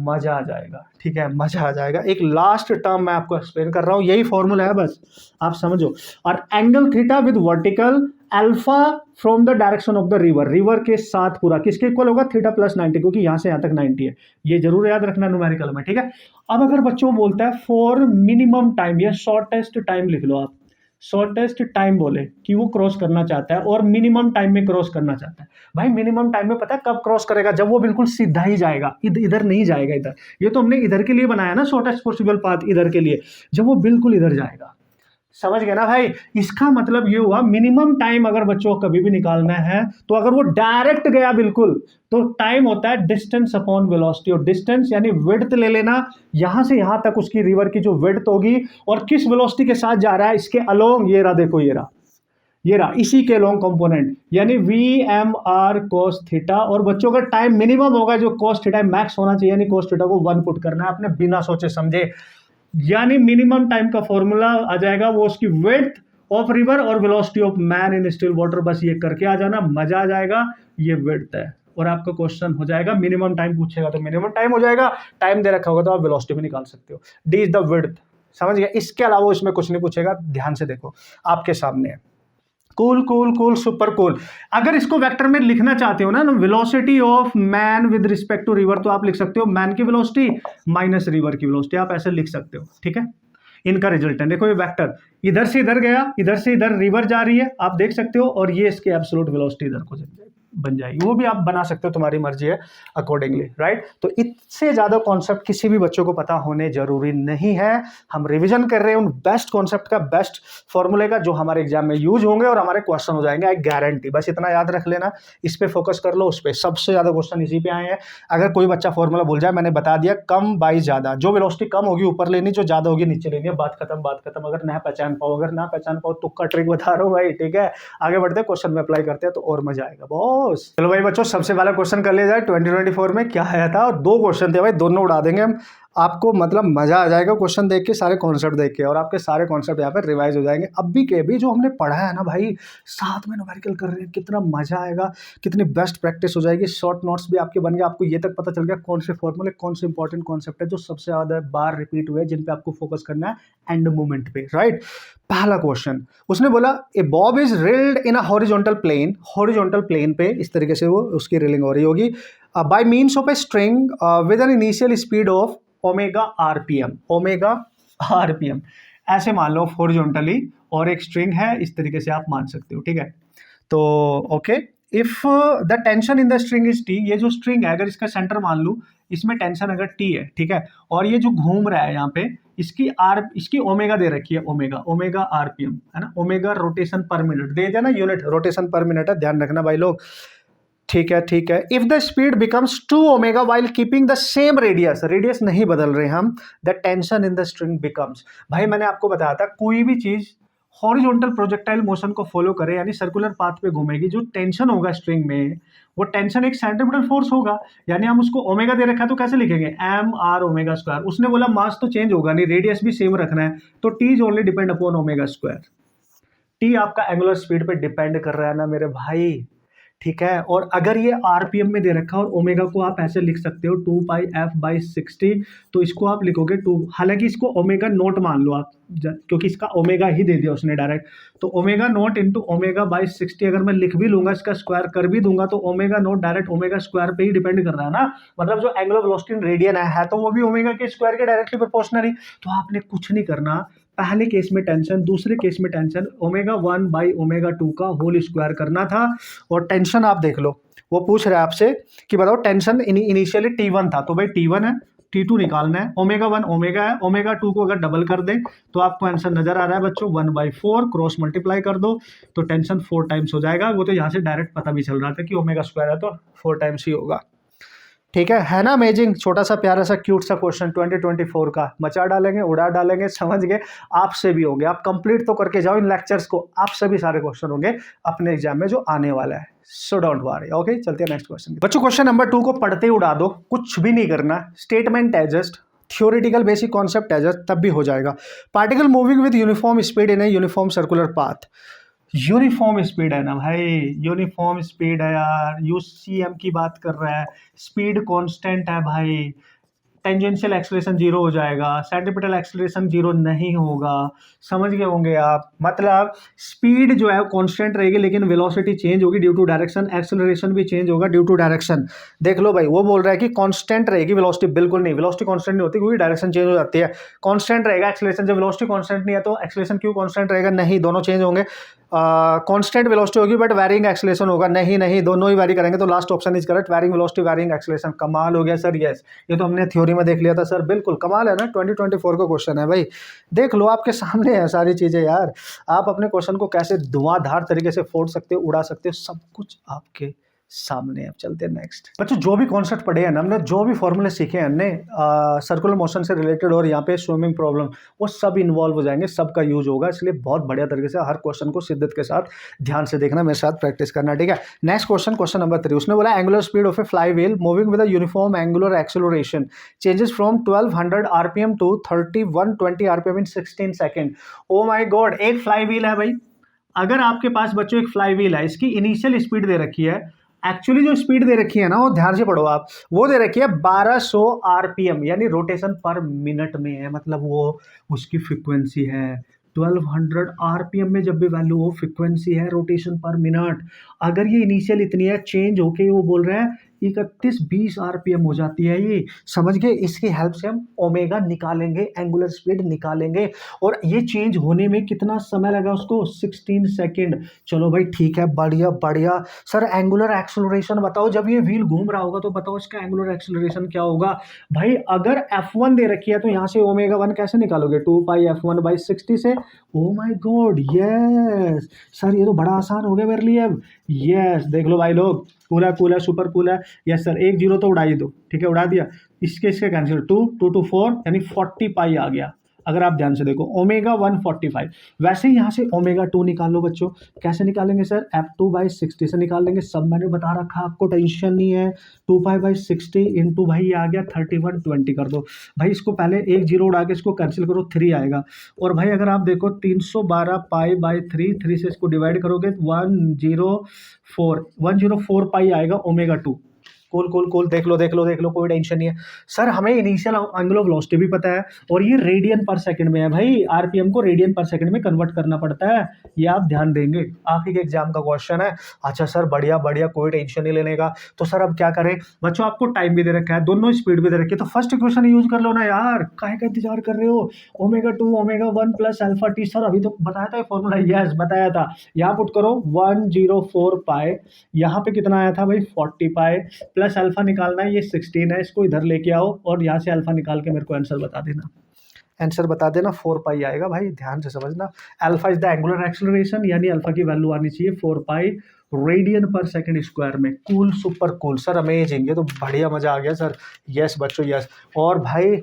मजा आ जाएगा, ठीक है, मजा आ जाएगा। एक लास्ट टर्म मैं आपको एक्सप्लेन कर रहा हूं, यही फॉर्मूला है, बस आप समझो। और angle theta with vertical alpha from the direction of the river के साथ पूरा किसके इक्वल होगा, थीटा प्लस 90, क्योंकि यहां से यहां तक 90 है, ये जरूर याद रखना न्यूमेरिकल में, ठीक है। अब अगर बच्चों बोलता है फॉर मिनिमम टाइम या शॉर्टेस्ट टाइम लिख लो आप, शॉर्टेस्ट टाइम बोले कि वो क्रॉस करना चाहता है और मिनिमम टाइम में क्रॉस करना चाहता है। भाई मिनिमम टाइम में पता है कब क्रॉस करेगा, जब वो बिल्कुल सीधा ही जाएगा, इधर नहीं जाएगा, इधर, ये तो हमने इधर के लिए बनाया ना शॉर्टेस्ट पॉसिबल पाथ, इधर के लिए, जब वो बिल्कुल इधर जाएगा, समझ गए ना भाई। इसका मतलब ये हुआ मिनिमम टाइम अगर बच्चों को कभी भी निकालना है, तो अगर वो डायरेक्ट गया बिल्कुल, तो टाइम होता है डिस्टेंस अपॉन वेलोसिटी, और डिस्टेंस यानी विड्थ ले लेना, यहां से यहां तक उसकी रिवर की जो विड्थ होगी, और किस वेलोसिटी के साथ जा रहा है इसके अलोंग, ये रहा देखो, ये रहा, ये रहा इसी के लॉन्ग कंपोनेंट, यानी v m r cos theta. और बच्चों का टाइम मिनिमम होगा जो कोस थीटा मैक्स होना चाहिए, यानी कोस थीटा को 1 पुट करना है आपने बिना सोचे समझे। यानी मिनिमम टाइम का फॉर्मूला आ जाएगा वो उसकी विड्थ ऑफ रिवर और velocity of man in still water, बस ये करके आ जाना, मजा आ जाएगा। ये विड्थ है और आपका क्वेश्चन हो जाएगा, मिनिमम टाइम पूछेगा तो मिनिमम टाइम हो जाएगा, टाइम दे रखा होगा तो आप वेलोसिटी भी निकाल सकते हो। डी इज द विड्थ, समझ गया। इसके अलावा इसमें कुछ नहीं पूछेगा, ध्यान से देखो आपके सामने है। Cool cool cool super cool. अगर इसको वेक्टर में लिखना चाहते हो ना, velocity of man with respect to river, तो आप लिख सकते हो मैन की वेलोसिटी माइनस रिवर की वेलोसिटी, आप ऐसे लिख सकते हो, ठीक है। इनका रिजल्ट है, देखो ये वेक्टर इधर से इधर गया, इधर से इधर रिवर जा रही है, आप देख सकते हो, और ये इसके एब्सोल्यूट वेलोसिटी इधर को बन जाएगी, वो भी आप बना सकते हो, तुम्हारी मर्जी है अकॉर्डिंगली, राइट। तो इससे ज्यादा कॉन्सेप्ट किसी भी बच्चों को पता होने जरूरी नहीं है। हम रिवीजन कर रहे हैं उन बेस्ट कॉन्सेप्ट का, बेस्ट फॉर्मूले का, जो हमारे एग्जाम में यूज होंगे और हमारे क्वेश्चन हो जाएंगे, आई गारंटी। बस इतना याद रख लेना, इस पे फोकस कर लो, उस पर सबसे ज्यादा क्वेश्चन इसी पे आए हैं। अगर कोई बच्चा फॉर्मूला भूल जाए, मैंने बता दिया, कम बाई ज्यादा, जो वेलोसिटी कम होगी ऊपर लेनी, जो ज्यादा होगी नीचे लेनी है, बात खत्म बात खत्म। अगर ना पहचान पाओ, अगर ना पहचान पाओ, तुक्का ट्रिक बता रहा हूँ भाई, ठीक है। आगे बढ़ते हैं, क्वेश्चन में अप्लाई करते हैं तो और मजा आएगा बॉस। चलो भाई बच्चों, सबसे पहला क्वेश्चन कर लिया जाए। 2024 में क्या आया था, और 2 क्वेश्चन थे भाई, दोनों उड़ा देंगे हम, आपको मतलब मजा आ जाएगा क्वेश्चन देख के, सारे कॉन्सेप्ट देख के, और आपके सारे कॉन्सेप्ट यहाँ पे रिवाइज हो जाएंगे। अभी के भी जो हमने पढ़ा है ना भाई, साथ में न्यूमेरिकल कर रहे हैं, कितना मजा आएगा, कितनी बेस्ट प्रैक्टिस हो जाएगी, शॉर्ट नोट्स भी आपके बन गए, आपको ये तक पता चल गया कौन से फॉर्मूले, कौन से इंपॉर्टेंट कॉन्सेप्ट है जो सबसे ज्यादा बार रिपीट हुए, जिन पे आपको फोकस करना है एंड मोमेंट पे, राइट। पहला क्वेश्चन उसने बोला, a bob is whirled in a horizontal plane, horizontal plane पे इस तरीके से वो उसकी रिलिंग हो रही होगी, bye means of a string with an initial speed of omega RPM, omega RPM ऐसे मान लो हॉरिजॉन्टली, और एक स्ट्रिंग है, इस तरीके से आप मान सकते हो, ठीक है। तो okay, if the tension in the string is T, ये जो स्ट्रिंग है अगर इसका सेंटर मान लूं, इसमें टेंशन अगर टी है, ठीक है, और ये जो घूम रहा है यहाँ पे, इसकी ओमेगा दे रखी है, ओमेगा, ओमेगा आरपीएम है ना, ओमेगा रोटेशन पर मिनट दे दिया ना, यूनिट रोटेशन पर मिनट है, ध्यान रखना भाई लोग, ठीक है ठीक है। If the speed becomes 2 omega while keeping the same radius, radius नहीं बदल रहे हम, the tension in the string becomes, भाई मैंने आपको बताया था कोई भी चीज हॉरिजॉन्टल प्रोजेक्टाइल मोशन को फॉलो करे, यानी सर्कुलर पाथ पे घूमेगी, जो टेंशन होगा स्ट्रिंग में, वो टेंशन एक सेंट्रीपिटल फोर्स होगा, यानी हम उसको ओमेगा दे रखा है तो कैसे लिखेंगे, एम आर ओमेगा स्क्वायर। उसने बोला मास तो चेंज होगा नहीं, रेडियस भी सेम रखना है, तो T is only depend upon omega square. T आपका एंगुलर स्पीड पे डिपेंड कर रहा है ना मेरे भाई, ठीक है। और अगर ये आरपीएम में दे रखा है और ओमेगा को आप ऐसे लिख सकते हो 2 पाई एफ बाई 60, तो इसको आप लिखोगे 2, हालांकि इसको ओमेगा नोट मान लो आप, क्योंकि इसका ओमेगा ही दे दिया उसने डायरेक्ट, तो omega naught into omega by 60 अगर मैं लिख भी लूंगा, इसका स्क्वायर कर भी दूंगा, तो omega naught direct omega square पे ही डिपेंड कर रहा है ना, मतलब जो एंगुलर वेलोसिटी इन रेडियन है तो वो भी ओमेगा के स्क्वायर के डायरेक्टली प्रोपोर्शनल। तो आपने कुछ नहीं करना, पहले केस में टेंशन, दूसरे केस में टेंशन, ओमेगा 1 बाई ओमेगा 2 का होल स्क्वायर करना था। और टेंशन आप देख लो, वो पूछ रहा है आपसे कि बताओ टेंशन इनिशियली T1 था, तो भाई T1 है, T2 निकालना है, ओमेगा 1 ओमेगा है, ओमेगा 2 को अगर डबल कर दे तो आपको आंसर नजर आ रहा है बच्चों 1/4, क्रॉस मल्टीप्लाई कर दो तो टेंशन 4 टाइम्स हो जाएगा। वो तो यहाँ से डायरेक्ट पता भी चल रहा था कि ओमेगा स्क्वायर है तो 4 टाइम्स ही होगा, ठीक है ना। अमेजिंग, छोटा सा प्यारा सा क्यूट सा क्वेश्चन 2024 का, मचा डालेंगे, उड़ा डालेंगे, समझ गए। आपसे भी होंगे, आप कंप्लीट तो करके जाओ इन लेक्चर्स को, आपसे भी सारे क्वेश्चन होंगे अपने एग्जाम में जो आने वाला है, सो डोंट वरी। ओके, चलते हैं नेक्स्ट क्वेश्चन। बच्चों क्वेश्चन नंबर 2 को पढ़ते ही उड़ा दो, कुछ भी नहीं करना, स्टेटमेंट है जस्ट, थियोरिटिकल बेसिक कॉन्सेप्ट है जस्ट, तब भी हो जाएगा। Particle moving with uniform speed in a uniform circular path, uniform speed है ना भाई, यूनिफॉर्म स्पीड है यार, यूसीएम की बात कर रहा है, स्पीड कांस्टेंट है भाई, टेंजेंशियल एक्सेलरेशन 0 हो जाएगा, सेंट्रीपिटल एक्सेलरेशन 0 नहीं होगा, समझ गए होंगे आप। मतलब स्पीड जो है कांस्टेंट रहेगी, लेकिन वेलोसिटी चेंज होगी ड्यू टू डायरेक्शन, एक्सेलरेशन भी चेंज होगा ड्यू टू डायरेक्शन। देख लो भाई, वो बोल रहा है कि कांस्टेंट रहेगी वेलोसिटी, बिल्कुल नहीं, वेलोसिटी कांस्टेंट नहीं होती क्योंकि डायरेक्शन चेंज हो जाती है। कांस्टेंट रहेगा एक्सेलरेशन, जब वेलोसिटी कांस्टेंट नहीं है तो एक्सेलरेशन क्यों कांस्टेंट रहेगा, नहीं, दोनों चेंज होंगे। कांस्टेंट वेलोसिटी होगी बट वैरिंग एक्सेलरेशन होगा, नहीं नहीं, दोनों ही वैरी करेंगे, तो last option is correct, varying velocity varying acceleration. कमाल हो गया सर, यस, ये तो हमने थ्योरी में देख लिया था सर, बिल्कुल कमाल है ना, 2024 का क्वेश्चन है भाई, देख लो आपके सामने है सारी चीजें यार, आप अपने क्वेश्चन को कैसे धुआंधार तरीके से फोड़ सकते हो, उड़ा सकते हो, सब कुछ आपके सामने। अब चलते हैं नेक्स्ट बच्चों, जो भी कॉन्सेप्ट पढ़े हैं ना हमने, जो भी फॉर्मूले सीखे हैं हमने सर्कुलर मोशन से रिलेटेड और यहाँ पे स्विमिंग प्रॉब्लम, वो सब इन्वॉल्व हो जाएंगे, सबका यूज होगा। इसलिए बहुत बढ़िया तरीके से हर क्वेश्चन को शिद्दत के साथ ध्यान से देखना, मेरे साथ प्रैक्टिस करना, ठीक है। नेक्स्ट क्वेश्चन, क्वेश्चन नंबर 3, उसने बोला angular speed of a fly wheel moving with a uniform angular acceleration changes from 1200 RPM to 3120 RPM in 16 second. Oh my God, एक फ्लाई व्हील है भाई। अगर आपके पास बच्चों एक फ्लाई व्हील है, इसकी इनिशियल स्पीड दे रखी है, एक्चुअली जो स्पीड दे रखी है ना, वो ध्यान से पढ़ो आप, वो दे रखी है 1200 आरपीएम, यानी रोटेशन पर मिनट में है, मतलब वो उसकी फ्रीक्वेंसी है 1200 आरपीएम में। जब भी वैल्यू हो, फ्रीक्वेंसी है रोटेशन पर मिनट। अगर ये इनिशियल इतनी है, चेंज होके वो बोल रहे हैं 3120 आरपीएम हो जाती है ये, समझ गए। इसकी हेल्प से हम ओमेगा निकालेंगे, एंगुलर स्पीड निकालेंगे, और ये चेंज होने में कितना समय लगा उसको, 16 सेकेंड। चलो भाई ठीक है, बढ़िया बढ़िया। सर एंगुलर एक्सेलरेशन बताओ, जब ये व्हील घूम रहा होगा तो बताओ इसका एंगुलर एक्सेलरेशन क्या होगा। भाई अगर F1 दे रखी है तो यहाँ से ओमेगा 1 कैसे निकालोगे, 2 पाई F1/60 से। ओ माय गॉड, यस सर, ये तो बड़ा आसान हो गया मेरे लिए अब। यस, देख लो भाई लोग, कूल है, कूल है, सुपर कूल है। यस सर, एक जीरो तो उड़ा ही दो, ठीक है, उड़ा दिया। इसके कैंसिल, 2 2 to 4 यानी 40 पाई आ गया। अगर आप ध्यान से देखो, ओमेगा 145। वैसे ही यहाँ से ओमेगा 2 निकाल लो बच्चों। कैसे निकालेंगे सर, F2/60 से निकाल लेंगे, सब मैंने बता रखा, आपको टेंशन नहीं है। 2π/60 इंटू भाई ये आ गया 3120 कर दो भाई। इसको पहले एक जीरो उड़ा के इसको कैंसिल करो, 3 आएगा। और भाई अगर आप देखो 312 π/3, 3 से इसको डिवाइड करोगे 104 पाई आएगा ओमेगा 2। कूल कूल कूल, देख लो देख लो देख लो, कोई टेंशन नहीं है। सर हमें इनिशियल एंगुलर वेलोसिटी भी पता है, और ये रेडियन पर सेकंड में है भाई, आरपीएम को रेडियन पर सेकंड में कन्वर्ट करना पड़ता है, ये आप ध्यान देंगे। आखिरी के एग्जाम का क्वेश्चन है। अच्छा सर, बढ़िया बढ़िया, कोई टेंशन नहीं लेने का। तो सर अब क्या करें बच्चों, आपको टाइम भी दे रखा है, दोनों स्पीड भी दे रखी है, तो फर्स्ट इक्वेशन यूज कर लो ना यार, काहे का इंतजार कर रहे हो। Omega 2 omega 1 plus alpha T, sir अभी तो बताया था फॉर्मूला, यस बताया था। यहाँ पुट करो 104 पाई, यहाँ पे कितना आया था भाई 40 पाई, प्लस अल्फा निकालना है, ये 16 है, इसको इधर लेके आओ और यहाँ से अल्फा निकाल के मेरे को आंसर बता देना। आंसर बता देना, 4 पाई आएगा भाई, ध्यान से समझना। Alpha is the angular acceleration, यानी अल्फा की वैल्यू आनी चाहिए 4 pi radian per second square में। Cool, super cool sir, amazing, ये तो बढ़िया, मजा आ गया सर। यस बच्चों यस। और भाई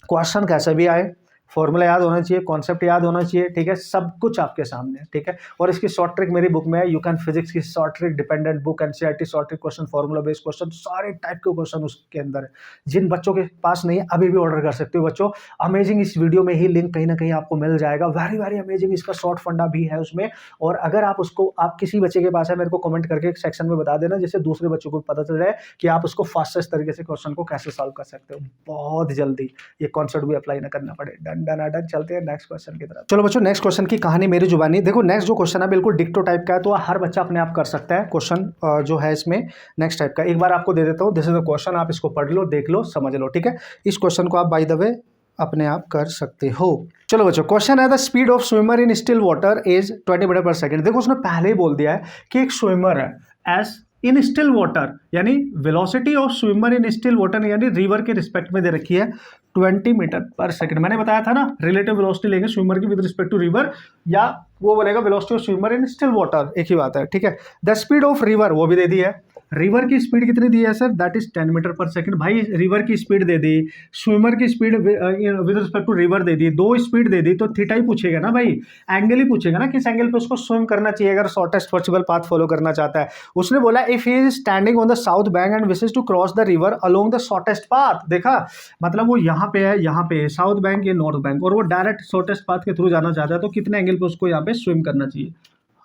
क्वेश्चन कैसे भी आए, फॉर्मूला याद होना चाहिए, कॉन्सेप्ट याद होना चाहिए, ठीक है, सब कुछ आपके सामने है, ठीक है। और इसकी शॉर्ट ट्रिक मेरी बुक में है, यू कैन फिजिक्स की short trick, dependent book, NCERT short trick question, formula based question, सारे टाइप के क्वेश्चन उसके अंदर है। जिन बच्चों के पास नहीं है अभी भी ऑर्डर कर सकते हो बच्चों, अमेजिंग। इस वीडियो में ही लिंक कहीं ना कहीं आपको मिल जाएगा, वेरी वेरी अमेजिंग, इसका शॉर्ट फंडा भी है उसमें। और अगर आप उसको, आप किसी बच्चे के पास है, मेरे को कमेंट करके सेक्शन में बता देना, जिससे दूसरे बच्चों को पता चल जाए कि आप उसको फास्टेस्ट तरीके से क्वेश्चन को कैसे सॉल्व कर सकते हो, बहुत जल्दी ये कॉन्सेप्ट भी अप्लाई ना करना पड़े। डन डन डन, चलते हैं नेक्स्ट क्वेश्चन की तरफ। चलो बच्चों, नेक्स्ट क्वेश्चन की कहानी मेरी जुबानी। देखो नेक्स्ट जो क्वेश्चन है बिल्कुल डिक्टो टाइप का है, तो हर बच्चा अपने आप कर सकता है क्वेश्चन जो है इसमें नेक्स्ट टाइप का। एक बार आपको दे देता हूँ, दिस इज द क्वेश्चन, आप इसको पढ़ लो, देख लो, समझ लो, ठीक है। इस क्वेश्चन को आप बाय द वे अपने आप कर सकते हो। चलो बच्चों, क्वेश्चन है the speed of swimmer in still water is 20 metre per second. देखो उसने पहले ही बोल दिया है कि एक स्विमर है एज इन स्टिल वाटर, यानी velocity of swimmer in still water, यानी रिवर के रिस्पेक्ट में दे रखी है 20 मीटर पर सेकंड। मैंने बताया था ना, रिलेटिव वेलोसिटी लेंगे स्विमर की विद रिस्पेक्ट टू रिवर, या वो बोलेगा velocity of swimmer in still water, एक ही बात है, ठीक है। द स्पीड ऑफ रिवर, वो भी दे दी है। रिवर की स्पीड कितनी दी है sir, that is 10 metre per second. भाई रिवर की स्पीड दे दी, स्विमर की speed with respect to river दे दी, दो स्पीड दे दी, तो थीटा ही पूछेगा ना भाई, एंगल ही पूछेगा ना, किस एंगल पे उसको स्विम करना चाहिए अगर शॉर्टेस्ट पॉसिबल पाथ फॉलो करना चाहता है। उसने बोला if he is standing on the south bank and wishes to cross the river along the shortest path, देखा मतलब वो यहाँ पे है, यहाँ पे है साउथ बैंक, ये नॉर्थ बैंक, और वो डायरेक्ट शॉर्टेस्ट पाथ के थ्रू जाना चाहता है, तो कितने एंगल पे उसको यहाँ पे स्विम करना चाहिए।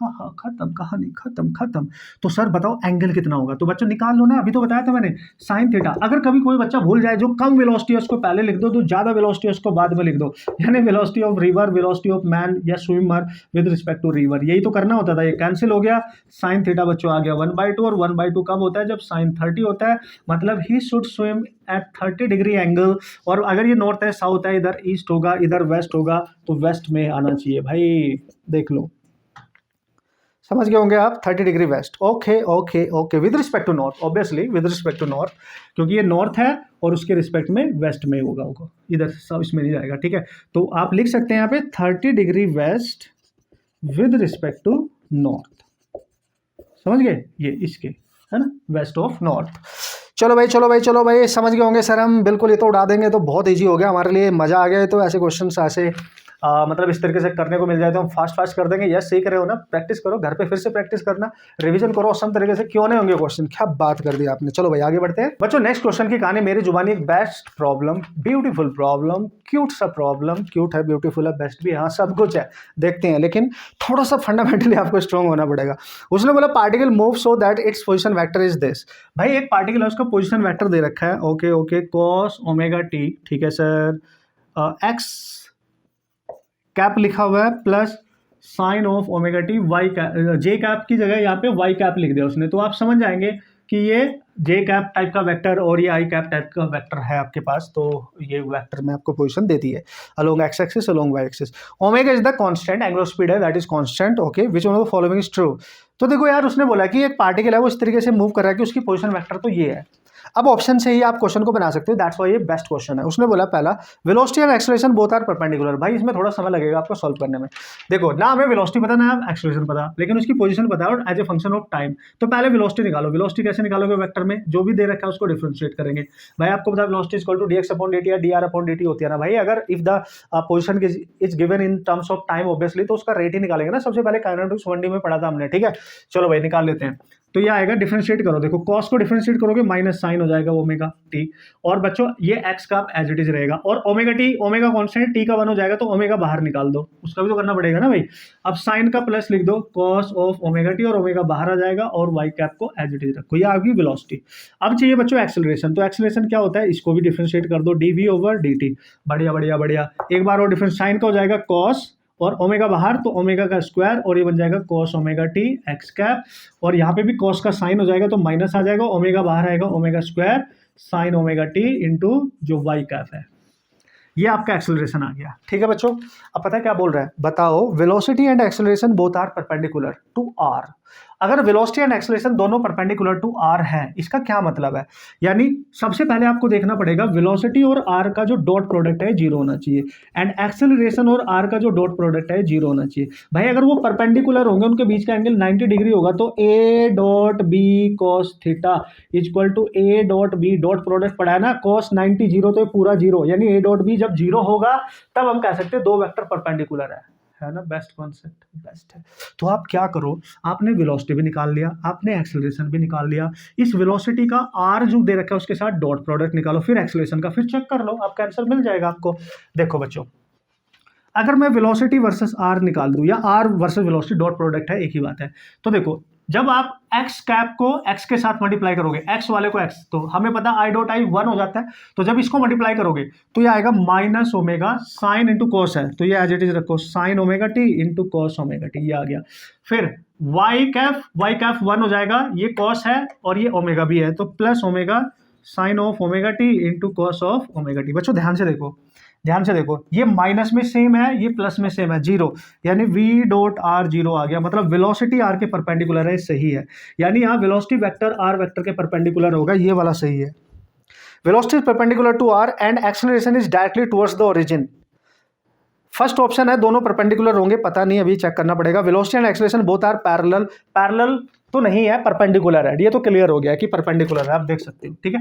हाँ हाँ, खत्म कहानी, खत्म खत्म। तो सर बताओ एंगल कितना होगा, तो बच्चों निकाल लो ना, अभी तो बताया था मैंने, साइन थीटा। अगर कभी कोई बच्चा भूल जाए, जो कम वेलोसिटी है उसको पहले लिख दो, जो ज्यादा वेलोसिटी है उसको बाद में लिख दो, यानी velocity of river, velocity of man या swimmer with respect to river, यही तो करना होता था। ये कैंसिल हो गया, साइन थीटा बच्चों आ गया 1/2, और 1/2 कब होता है, जब साइन 30 होता है, मतलब he should swim at 30 degree angle. और अगर ये नॉर्थ है, साउथ है, इधर ईस्ट होगा, इधर वेस्ट होगा, तो वेस्ट में आना चाहिए भाई, देख लो, समझ गए होंगे आप, 30 degree west. Okay okay okay, with respect to north, obviously with respect to north, क्योंकि ये नॉर्थ है और उसके रिस्पेक्ट में वेस्ट में होगा, इधर सब इसमें नहीं जाएगा, ठीक है। तो आप लिख सकते हैं यहाँ पे 30 degree west with respect to north, समझ गए, ये इसके, है ना, वेस्ट ऑफ नॉर्थ। चलो भाई चलो भाई चलो भाई, समझ गए होंगे सर हम, बिल्कुल ये तो उड़ा देंगे, तो बहुत ईजी हो गया हमारे लिए, मज़ा आ गया। तो ऐसे क्वेश्चन ऐसे मतलब इस तरीके से करने को मिल जाए तो हम फास्ट फास्ट कर देंगे। यस, सीख रहे हो ना, प्रैक्टिस करो घर पे, फिर से प्रैक्टिस करना, रिवीजन करो औसम तरीके से, क्यों नहीं होंगे क्वेश्चन। क्या बात कर दी आपने। चलो भाई आगे बढ़ते हैं बच्चों। नेक्स्ट क्वेश्चन की कहानी मेरी जुबानी, एक best problem, beautiful problem, cute सा प्रॉब्लम, क्यूट है, ब्यूटीफुल है, बेस्ट भी है, हाँ सब कुछ है, देखते हैं। लेकिन थोड़ा सा फंडामेंटली आपको स्ट्रॉन्ग होना पड़ेगा। उसने बोला particle move so that its position vector is this. भाई एक पार्टिकल है, उसका पोजिशन वैक्टर दे रखा है, okay okay, cos omega t, ठीक है सर, एक्स कैप लिखा हुआ है plus sine of omega t, y cap, j cap की जगह यहाँ पे वाई कैप लिख दिया उसने, तो आप समझ जाएंगे कि ये जे कैप टाइप का वेक्टर और ये आई कैप टाइप का वेक्टर है आपके पास। तो ये वेक्टर में आपको पोजीशन देती है along x axis along y axis. Omega is the constant, angular speed है that is constant, okay, which one of the following is true. तो देखो यार, उसने बोला कि एक पार्टिकल है वो इस तरीके से मूव कर रहा है कि उसकी पोजीशन वेक्टर तो ये है। अब ऑप्शन से ही आप क्वेश्चन को बना सकते हो, दैट्स व्हाई ये बेस्ट क्वेश्चन है। उसने बोला पहला, velocity and acceleration both are perpendicular. भाई इसमें थोड़ा समय लगेगा आपको सॉल्व करने में। देखो ना हमें वेलोसिटी पता ना एक्सेलरेशन पता, लेकिन उसकी पोजीशन पता और as a function of time. तो पहले वेलोसिटी निकालो। वेलोसिटी कैसे निकालोगे वेक्टर में, जो भी दे रखा है उसको डिफरेंशिएट करेंगे। भाई आपको पता है velocity is equal to dx upon dt या dr अपॉन dt होती है ना भाई। अगर if the position is given in terms of time obviously, तो उसका रेट ही निकालेंगे ना। सबसे पहले काइनेटिक्स 1D में पढ़ा था हमने, ठीक है। चलो भाई निकाल लेते हैं। तो ये आएगा, डिफरेंशिएट करो, देखो कॉस को डिफरेंशिएट करोगे माइनस साइन हो जाएगा ओमेगा टी, और बच्चों ये एक्स का एज इट इज रहेगा, और omega T, omega constant, T का 1 हो जाएगा, तो ओमेगा बाहर निकाल दो, उसका भी तो करना पड़ेगा ना भाई। अब साइन का प्लस लिख दो, कॉस ऑफ ओमेगा टी, और ओमेगा बाहर आ जाएगा, और वाई कैप को एज इट इज रखो। ये आ गई वेलोसिटी। अब चाहिए बच्चों एक्सेलरेशन। तो एक्सेलरेशन क्या होता है, इसको भी डिफरेंशिएट कर दो, डीवी ओवर डी। बढ़िया बढ़िया बढ़िया। एक बार और डिफरेंस, साइन का हो जाएगा कॉस और ओमेगा बाहर, तो ओमेगा का स्क्वायर, और ये बन जाएगा cos omega t x cap, और यहाँ पे भी कॉस का साइन हो जाएगा तो माइनस आ जाएगा, ओमेगा बाहर आएगा, omega square sine omega T into जो वाई कैप है। ये आपका एक्सेलरेशन आ गया, ठीक है बच्चों। अब पता है क्या बोल रहा है, बताओ velocity and acceleration both are perpendicular to r. अगर वेलोसिटी एंड एक्सेलरेशन दोनों परपेंडिकुलर टू आर है, इसका क्या मतलब है, यानी सबसे पहले आपको देखना पड़ेगा वेलोसिटी और आर का जो डॉट प्रोडक्ट है जीरो होना चाहिए, एंड एक्सेलरेशन और आर का जो डॉट प्रोडक्ट है जीरो होना चाहिए। भाई अगर वो परपेंडिकुलर होंगे, उनके बीच का एंगल 90 डिग्री होगा, तो a dot b cos theta equal to a dot b, dot product पड़ा है ना, कॉस 90 जीरो, तो पूरा जीरो, यानी ए डॉट बी जब जीरो होगा तब हम कह सकते हैं दो वेक्टर परपेंडिकुलर है ना। बेस्ट कॉन्सेप्ट, बेस्ट है। तो आप क्या करो, आपने वेलोसिटी भी निकाल लिया, आपने एक्सेलरेशन भी निकाल लिया, इस वेलोसिटी का आर जो दे रखा है उसके साथ डॉट प्रोडक्ट निकालो, फिर एक्सेलरेशन का, फिर चेक कर लो, आपका आंसर मिल जाएगा आपको। देखो बच्चों, अगर मैं वेलोसिटी वर्सेस आर निकाल दूं, या R versus velocity dot product है, एक ही बात है। तो देखो, जब आप एक्स कैप को एक्स के साथ मल्टीप्लाई करोगे, एक्स वाले को एक्स, तो हमें पता आई डॉट आई 1 हो जाता है, तो जब इसको मल्टीप्लाई करोगे तो ये आएगा minus omega sine into cos है, तो ये एज इट इज रखो, sign omega T into cos omega T, ये आ गया। फिर वाई कैप 1 हो जाएगा, ये कॉस है और ये ओमेगा भी है, तो plus omega sine of omega T into cos of omega T. बच्चों ध्यान से देखो, ध्यान से देखो, ये माइनस में सेम है, ये प्लस में सेम है, जीरो, यानी v डॉट आर जीरो आ गया, मतलब वेलोसिटी आर के परपेंडिकुलर है, सही है। यानी यहाँ वेलोसिटी वेक्टर आर वेक्टर के परपेंडिकुलर होगा, ये वाला सही है। Velocity is perpendicular to r and acceleration is directly towards the origin. First option है, दोनों परपेंडिकुलर होंगे, पता नहीं, अभी चेक करना पड़ेगा। Velocity and acceleration both are parallel, parallel तो नहीं है, परपेंडिकुलर है, ये तो क्लियर हो गया कि परपेंडिकुलर है, आप देख सकते हो, ठीक है।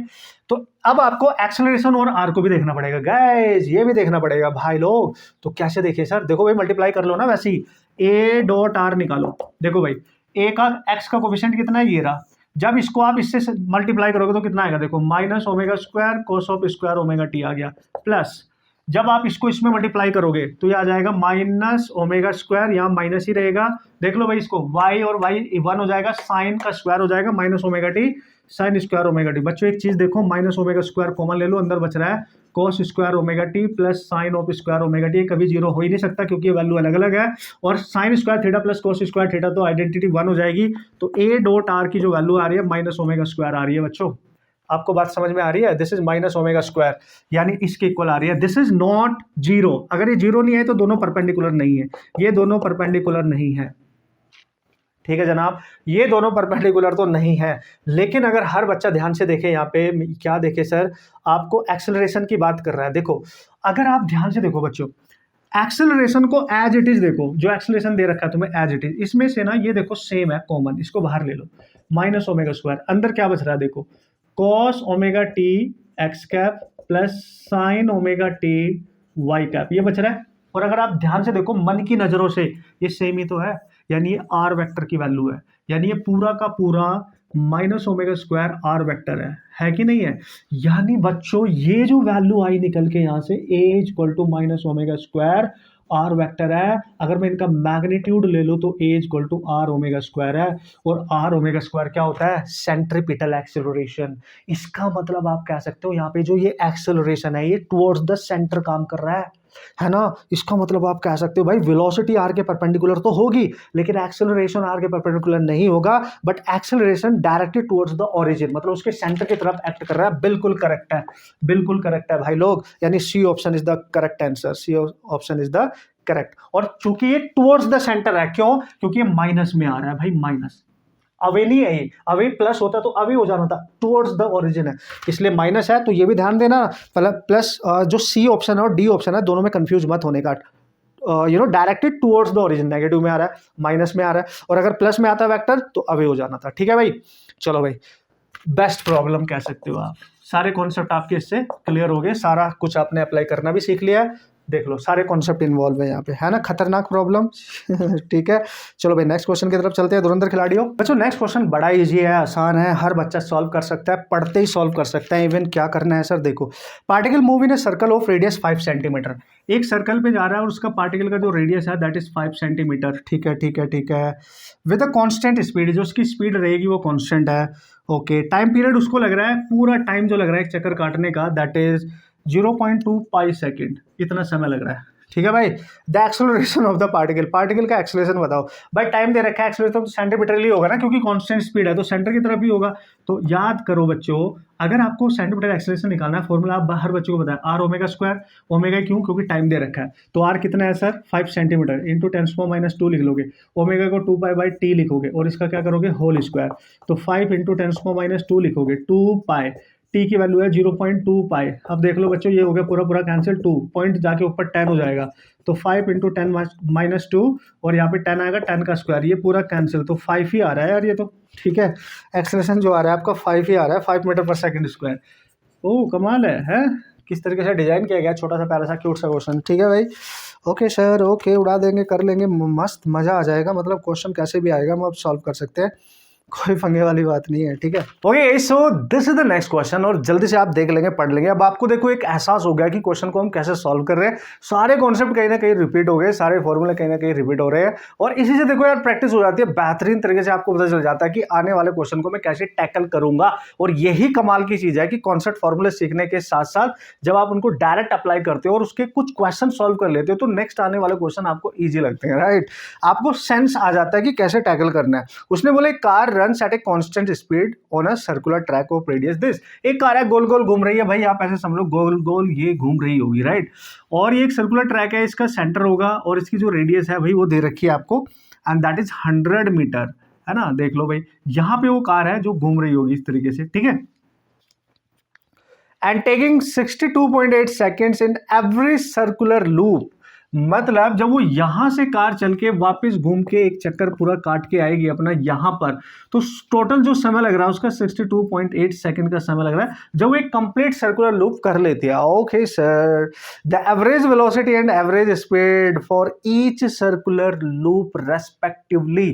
तो अब आपको एक्सेलरेशन और आर को भी देखना पड़ेगा गाइस, ये भी देखना पड़ेगा भाई लोग। तो कैसे देखिए सर, देखो भाई मल्टीप्लाई कर लो ना, वैसे ही ए डॉट आर निकालो। देखो भाई ए का एक्स का कोफिशिएंट कितना है, ये रहा, जब इसको आप इससे मल्टीप्लाई करोगे तो कितना आएगा, देखो minus omega square cos of square omega t आ गया, प्लस जब आप इसको इसमें मल्टीप्लाई करोगे तो ये आ जाएगा माइनस ओमेगा स्क्वायर, यहाँ माइनस ही रहेगा, देख लो भाई इसको, y और y 1 हो जाएगा, साइन का स्क्वायर हो जाएगा, minus omega T sine square omega T. बच्चों एक चीज देखो, माइनस ओमेगा स्क्वायर कॉमन ले लो, अंदर बच रहा है cos square omega T plus sine of square omega T, कभी जीरो हो ही नहीं सकता क्योंकि ये वैल्यू अलग अलग है, और sine square theta plus cos square theta, तो आइडेंटिटी 1 हो जाएगी। तो ए डॉट आर की जो वैल्यू आ रही है माइनस ओमेगा स्क्वायर आ रही है। बच्चों आपको बात समझ में आ रही है, this is minus omega square, यानी इसके इक्वल आ रही है, दिस इज नॉट जीरो। अगर ये जीरो नहीं है तो दोनों परपेंडिकुलर नहीं है, ये दोनों परपेंडिकुलर नहीं है, ठीक है जनाब, ये दोनों परपेंडिकुलर तो नहीं है। लेकिन अगर हर बच्चा ध्यान से देखे, यहाँ पे क्या देखे सर, आपको एक्सेलरेशन की बात कर रहा है। देखो अगर आप ध्यान से देखो बच्चों, एक्सेलरेशन को एज इट इज देखो, जो एक्सेलरेशन दे रखा है तुम्हें एज इट इज, इसमें से ना ये देखो सेम है, कॉमन, इसको बाहर ले लो, माइनस ओमेगा स्क्वायर, अंदर क्या बच रहा है देखो, cos omega t x cap plus sine omega t y cap, ये बच रहा है। और अगर आप ध्यान से देखो मन की नजरों से, ये सेम ही तो है, यानी ये आर वेक्टर की वैल्यू है, यानी ये पूरा का पूरा minus omega square r vector है कि नहीं है। यानी बच्चों ये जो वैल्यू आई निकल के यहाँ से a equal to minus omega square r vector है, अगर मैं इनका मैग्नीट्यूड ले लूँ तो a equal to r omega square है, और आर ओमेगा स्क्वायर क्या होता है, सेंट्रीपिटल एक्सेलरेशन। इसका मतलब आप कह सकते हो यहाँ पे जो ये एक्सेलरेशन है ये टुवर्ड्स द सेंटर काम कर रहा है ना। इसका मतलब आप कह सकते हो भाई वेलोसिटी आर के परपेंडिकुलर तो होगी, लेकिन एक्सेलरेशन आर के परपेंडिकुलर नहीं होगा, but acceleration directly towards the origin, मतलब उसके सेंटर की तरफ एक्ट कर रहा है। बिल्कुल करेक्ट है, बिल्कुल करेक्ट है भाई लोग, यानी C option is the correct answer, C option is the correct. और चूंकि ये टुवर्ड्स द सेंटर है, क्यों, क्योंकि ये माइनस में आ रहा है भाई, माइनस, अवे नहीं है, अवे प्लस होता तो अवे हो जाना था, टुवर्ड्स द ओरिजिन है, इसलिए माइनस है। तो ये भी ध्यान देना, प्लस जो सी ऑप्शन है और डी ऑप्शन है दोनों में कंफ्यूज मत होने का, directed towards the origin, negative में आ रहा है, माइनस में आ रहा है, और अगर प्लस में आता है वेक्टर तो अवे हो जाना था। ठीक है भाई, चलो भाई, बेस्ट प्रॉब्लम कह सकते हो आप, सारे कॉन्सेप्ट आपके इससे क्लियर हो गए, सारा कुछ आपने अप्लाई करना भी सीख लिया है, देख लो सारे कॉन्सेप्ट इन्वॉल्व है यहाँ पे, है ना, खतरनाक प्रॉब्लम। ठीक है, चलो भाई नेक्स्ट क्वेश्चन की तरफ चलते हैं धुरंधर खिलाड़ियों। बच्चों नेक्स्ट क्वेश्चन बड़ा इजी है, आसान है, हर बच्चा सॉल्व कर सकता है, पढ़ते ही सॉल्व कर सकता है इवन। क्या करना है सर, देखो, particle move in a circle of radius 5 centimetre, एक सर्कल पे जा रहा है और उसका पार्टिकल का जो रेडियस है दैट इज 5 सेंटीमीटर। ठीक है ठीक है ठीक है, विद अ कांस्टेंट स्पीड, जो उसकी स्पीड रहेगी वो कांस्टेंट है। ओके, टाइम पीरियड उसको लग रहा है, पूरा टाइम जो लग रहा है एक चक्कर काटने का दैट इज 0.2 पाई सेकेंड, इतना समय लग रहा है। ठीक है भाई, the acceleration of the particle, particle का एक्सेलरेशन बताओ। भाई टाइम दे रखा है, एक्सेलरेशन तो सेंटीमीटरली होगा ना, क्योंकि कांस्टेंट स्पीड है तो सेंटर की तरफ ही होगा। तो याद करो बच्चों, अगर आपको सेंटीमीटर एक्सेलरेशन निकालना है, फॉर्मूला आप हर बच्चों को बताया, आर ओमेगा स्क्वायर, ओमेगा क्यों, क्योंकि टाइम दे रखा है, तो आर कितना है सर 5 सेंटीमीटर इंटू 10⁻⁻2 लिख लोगे, ओमेगा को 2 पाई बाई टी लिखोगे, और इसका क्या करोगे होल स्क्वायर, तो 5 इंटू 10⁻⁻2 लिखोगे, 2 पाई, टी की वैल्यू है 0.2 पाई। अब देख लो बच्चों, ये हो गया पूरा पूरा कैंसिल, 2 पॉइंट जाके ऊपर 10 हो जाएगा, तो 5 इंटू 10⁻2, और यहाँ पे 10 आएगा, 10 का स्क्वायर, ये पूरा कैंसिल, तो 5 ही आ रहा है यार ये तो। ठीक है, एक्सेलरेशन जो आ रहा है आपका 5 ही आ रहा है, 5 मीटर पर सेकंड स्क्वायर। ओह कमाल है किस तरीके से डिजाइन किया गया, छोटा सा प्यारा सा क्यूट सा क्वेश्चन। ठीक है भाई, ओके सर, ओके, उड़ा देंगे, कर लेंगे, मस्त मजा आ जाएगा, मतलब क्वेश्चन कैसे भी आएगा हम अब सॉल्व कर सकते हैं, कोई पंगे वाली बात नहीं है। ठीक है, okay, so this is the next question, और जल्दी से आप देख लेंगे, पढ़ लेंगे। अब आपको देखो एक एहसास हो गया कि क्वेश्चन को हम कैसे सॉल्व कर रहे हैं, सारे कॉन्सेप्ट कहीं ना कहीं रिपीट हो गए, सारे फॉर्मूले कहीं ना कहीं रिपीट हो रहे हैं, और इसी से देखो यार प्रैक्टिस हो जाती है, बेहतरीन तरीके से आपको पता चल जाता है कि आने वाले क्वेश्चन को मैं कैसे टैकल करूंगा। और यही कमाल की चीज है कि कॉन्सेप्ट फॉर्मूले सीखने के साथ साथ जब आप उनको डायरेक्ट अप्लाई करते हो और उसके कुछ क्वेश्चन सॉल्व कर लेते हो, तो नेक्स्ट आने वाले क्वेश्चन आपको ईजी लगते हैं, राइट, आपको सेंस आ जाता है कि कैसे टैकल करना है। उसने बोले car run at a constant speed on a circular track of radius this, एक कार है गोल गोल घूम रही है, भाई आप ऐसे समझ लो गोल गोल ये घूम रही होगी, राइट, और ये एक सर्कुलर ट्रैक है, इसका सेंटर होगा, और इसकी जो रेडियस है भाई वो दे रखी है आपको, एंड दैट इज 100 मीटर, है ना। देख लो भाई, यहां पे वो कार है जो घूम रही होगी इस तरीके से, ठीक है, and taking 62.8 seconds in every circular loop, मतलब जब वो यहां से कार चल के वापस घूम के एक चक्कर पूरा काट के आएगी अपना यहां पर, तो टोटल जो समय लग रहा है उसका 62.8 सेकंड का समय लग रहा है, जब वो एक कंप्लीट सर्कुलर लूप कर लेती है। Okay sir, the average velocity and average speed for each circular loop respectively.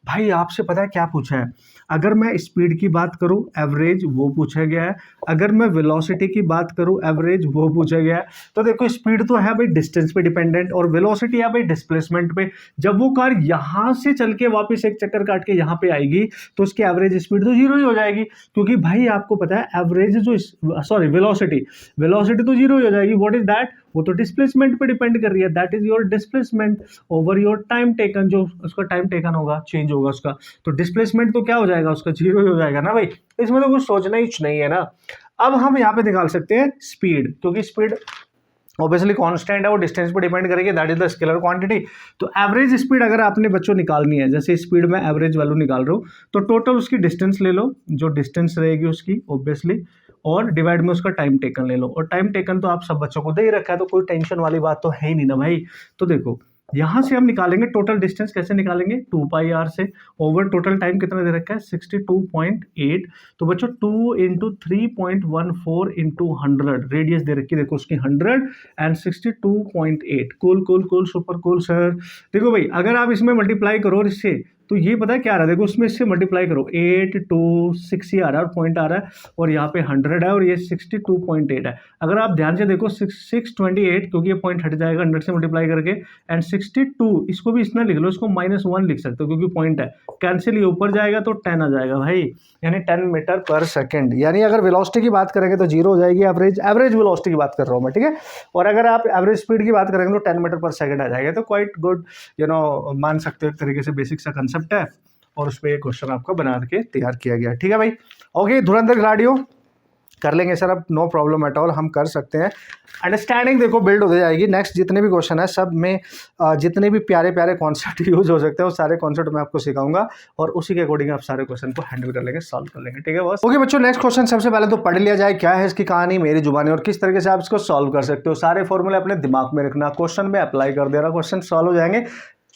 भाई आपसे पता है क्या पूछा है, अगर मैं स्पीड की बात करूं एवरेज वो पूछा गया है, अगर मैं वेलोसिटी की बात करूं एवरेज वो पूछा गया है। तो देखो स्पीड तो है भाई डिस्टेंस पे डिपेंडेंट, और वेलोसिटी है भाई डिस्प्लेसमेंट पे। जब वो कार यहां से चल के वापस एक चक्कर काट के यहां पे आएगी तो उसकी एवरेज स्पीड तो जीरो ही हो जाएगी, क्योंकि भाई आपको पता है एवरेज जो वेलोसिटी तो जीरो ही हो जाएगी। व्हाट इज दैट, वो तो डिस्प्लेसमेंट पे डिपेंड कर रही है, that is your displacement over your time taken, जो उसका टाइम टेकन होगा चेंज होगा उसका, तो डिस्प्लेसमेंट तो क्या हो जाएगा उसका जीरो ही हो जाएगा ना भाई, इसमें तो कुछ सोचना ही नहीं है ना। अब हम यहाँ पे निकाल सकते हैं स्पीड, क्योंकि स्पीड ऑब्वियसली कांस्टेंट है, वो डिस्टेंस पे डिपेंड करेगी, that is the scalar quantity. तो एवरेज स्पीड अगर आपने बच्चों निकालनी है, जैसे स्पीड में एवरेज वैल्यू निकाल रहे हो, तो टोटल उसकी डिस्टेंस ले लो, जो डिस्टेंस रहेगी उसकी ऑब्वियसली, और डिवाइड में उसका टाइम टेकन ले लो, और टाइम टेकन तो आप सब बच्चों को दे ही रखा है, तो कोई टेंशन वाली बात तो है ही नहीं ना भाई। तो देखो यहां से हम निकालेंगे टोटल डिस्टेंस, कैसे निकालेंगे 2πr से, ओवर टोटल टाइम कितना दे रखा है 62.8, तो बच्चों 2 इंटू 3.14 इंटू 100 रेडियस दे रखी है, देखो उसकी 100 and 62.8, cool cool cool super cool sir. देखो भाई अगर आप इसमें मल्टीप्लाई करो और इससे, तो ये पता है क्या आ रहा है, देखो उसमें इससे मल्टीप्लाई करो 8 2 6 ही आ रहा है और पॉइंट आ रहा है, और यहाँ पे 100 है और ये 62.8 है। अगर आप ध्यान से देखो 628, क्योंकि ये पॉइंट हट जाएगा 100 से मल्टीप्लाई करके, एंड 62 इसको भी इतना लिख लो, इसको -1 लिख सकते हो क्योंकि पॉइंट है, कैंसिल ये ऊपर जाएगा तो 10 आ जाएगा भाई, यानी 10 मीटर पर सेकेंड। यानी अगर वेलोसिटी की बात करेंगे तो 0 हो जाएगी, एवरेज वेलोसिटी की बात कर रहा हूँ मैं, ठीक है। और अगर आप एवरेज स्पीड की बात करेंगे तो 10 मीटर पर सेकेंड आ जाएगा, तो क्वाइट गुड मान सकते हो एक तरीके से बेसिक सा कंसेप्ट है, और उस पर एक क्वेश्चन आपका बना के तैयार किया गया, ठीक है भाई। ओके धुरंधर खिलाड़ियों कर लेंगे सर, अब नो प्रॉब्लम एट ऑल, हम कर सकते हैं। अंडरस्टैंडिंग देखो बिल्ड हो जाएगी। नेक्स्ट जितने भी क्वेश्चन है सब में जितने भी प्यारे प्यारे कॉन्सेप्ट यूज हो सकते हैं वो सारे कॉन्सेप्ट मैं आपको सिखाऊंगा, और उसी के अकॉर्डिंग आप सारे क्वेश्चन को हैंडल कर लेंगे, सॉल्व कर लेंगे, ठीक है बस। ओके बच्चों नेक्स्ट क्वेश्चन सबसे पहले तो पढ़ लिया जाए, क्या है इसकी कहानी मेरी जुबानी और किस तरीके से आप इसको सॉल्व कर सकते हो। सारे फॉर्मूले अपने दिमाग में रखना, क्वेश्चन में अप्लाई कर देना, क्वेश्चन सॉल्व हो जाएंगे।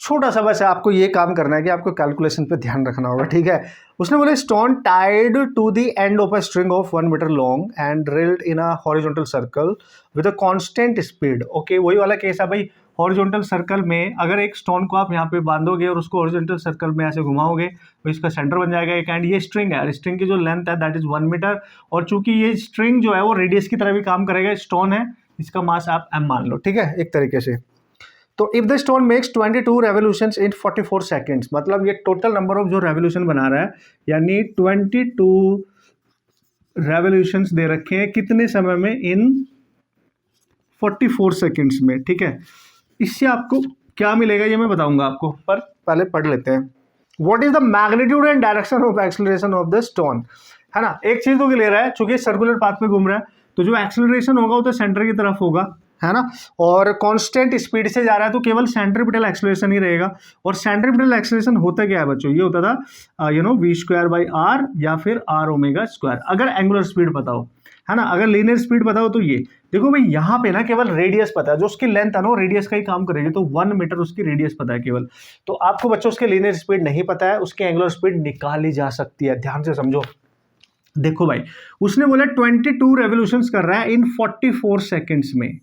छोटा सा बस आपको ये काम करना है कि आपको कैलकुलेशन पे ध्यान रखना होगा, ठीक है। उसने बोले stone tied to the end of a string of 1 metre long and drilled in a horizontal circle with a constant speed. Okay वही वाला केस है भाई, हॉरिजॉन्टल सर्कल में अगर एक स्टोन को आप यहाँ पे बांधोगे और उसको हॉरिजॉन्टल सर्कल में ऐसे घुमाओगे तो इसका सेंटर बन जाएगा एक, एंड ये स्ट्रिंग है, स्ट्रिंग की जो लेंथ है दैट इज 1 मीटर, और चूंकि ये स्ट्रिंग जो है वो रेडियस की तरह भी काम करेगा, स्टोन है इसका मास आप m मान लो, ठीक है एक तरीके से। तो if the stone makes 22 revolutions in 44 seconds, मतलब ये टोटल नंबर ऑफ जो रेवोल्यूशन बना रहा है, यानी 22 रेवोल्यूशंस दे रखे हैं कितने समय में, इन 44 सेकेंड्स में, ठीक है। इससे आपको क्या मिलेगा ये मैं बताऊंगा आपको, पर पहले पढ़ लेते हैं। What is the magnitude and direction of acceleration of the stone, है ना। एक चीज तो ले रहा है, चूंकि सर्कुलर पाथ में घूम रहा है तो जो एक्सेलरेशन होगा वो तो सेंटर की तरफ होगा, है ना, और कांस्टेंट स्पीड से जा रहा है तो केवल सेंट्रीपिटल एक्सेलरेशन ही रहेगा। और सेंट्रीपिटल एक्सेलरेशन होता क्या है बच्चों, ये होता था v²/r या फिर r⍵², अगर एंगुलर स्पीड पता हो, है ना। अगर लीनियर स्पीड पता हो तो ये देखो भाई यहाँ पे ना केवल रेडियस पता है, जो उसकी लेंथ है ना रेडियस का ही काम करेगी, तो 1 मीटर उसकी रेडियस पता है केवल। तो आपको बच्चों उसके लीनियर स्पीड नहीं पता है, उसकी एंगुलर स्पीड निकाली जा सकती है, ध्यान से समझो। देखो भाई उसने बोला 22 रेवोल्यूशंस कर रहा है इन 44 सेकेंड्स में,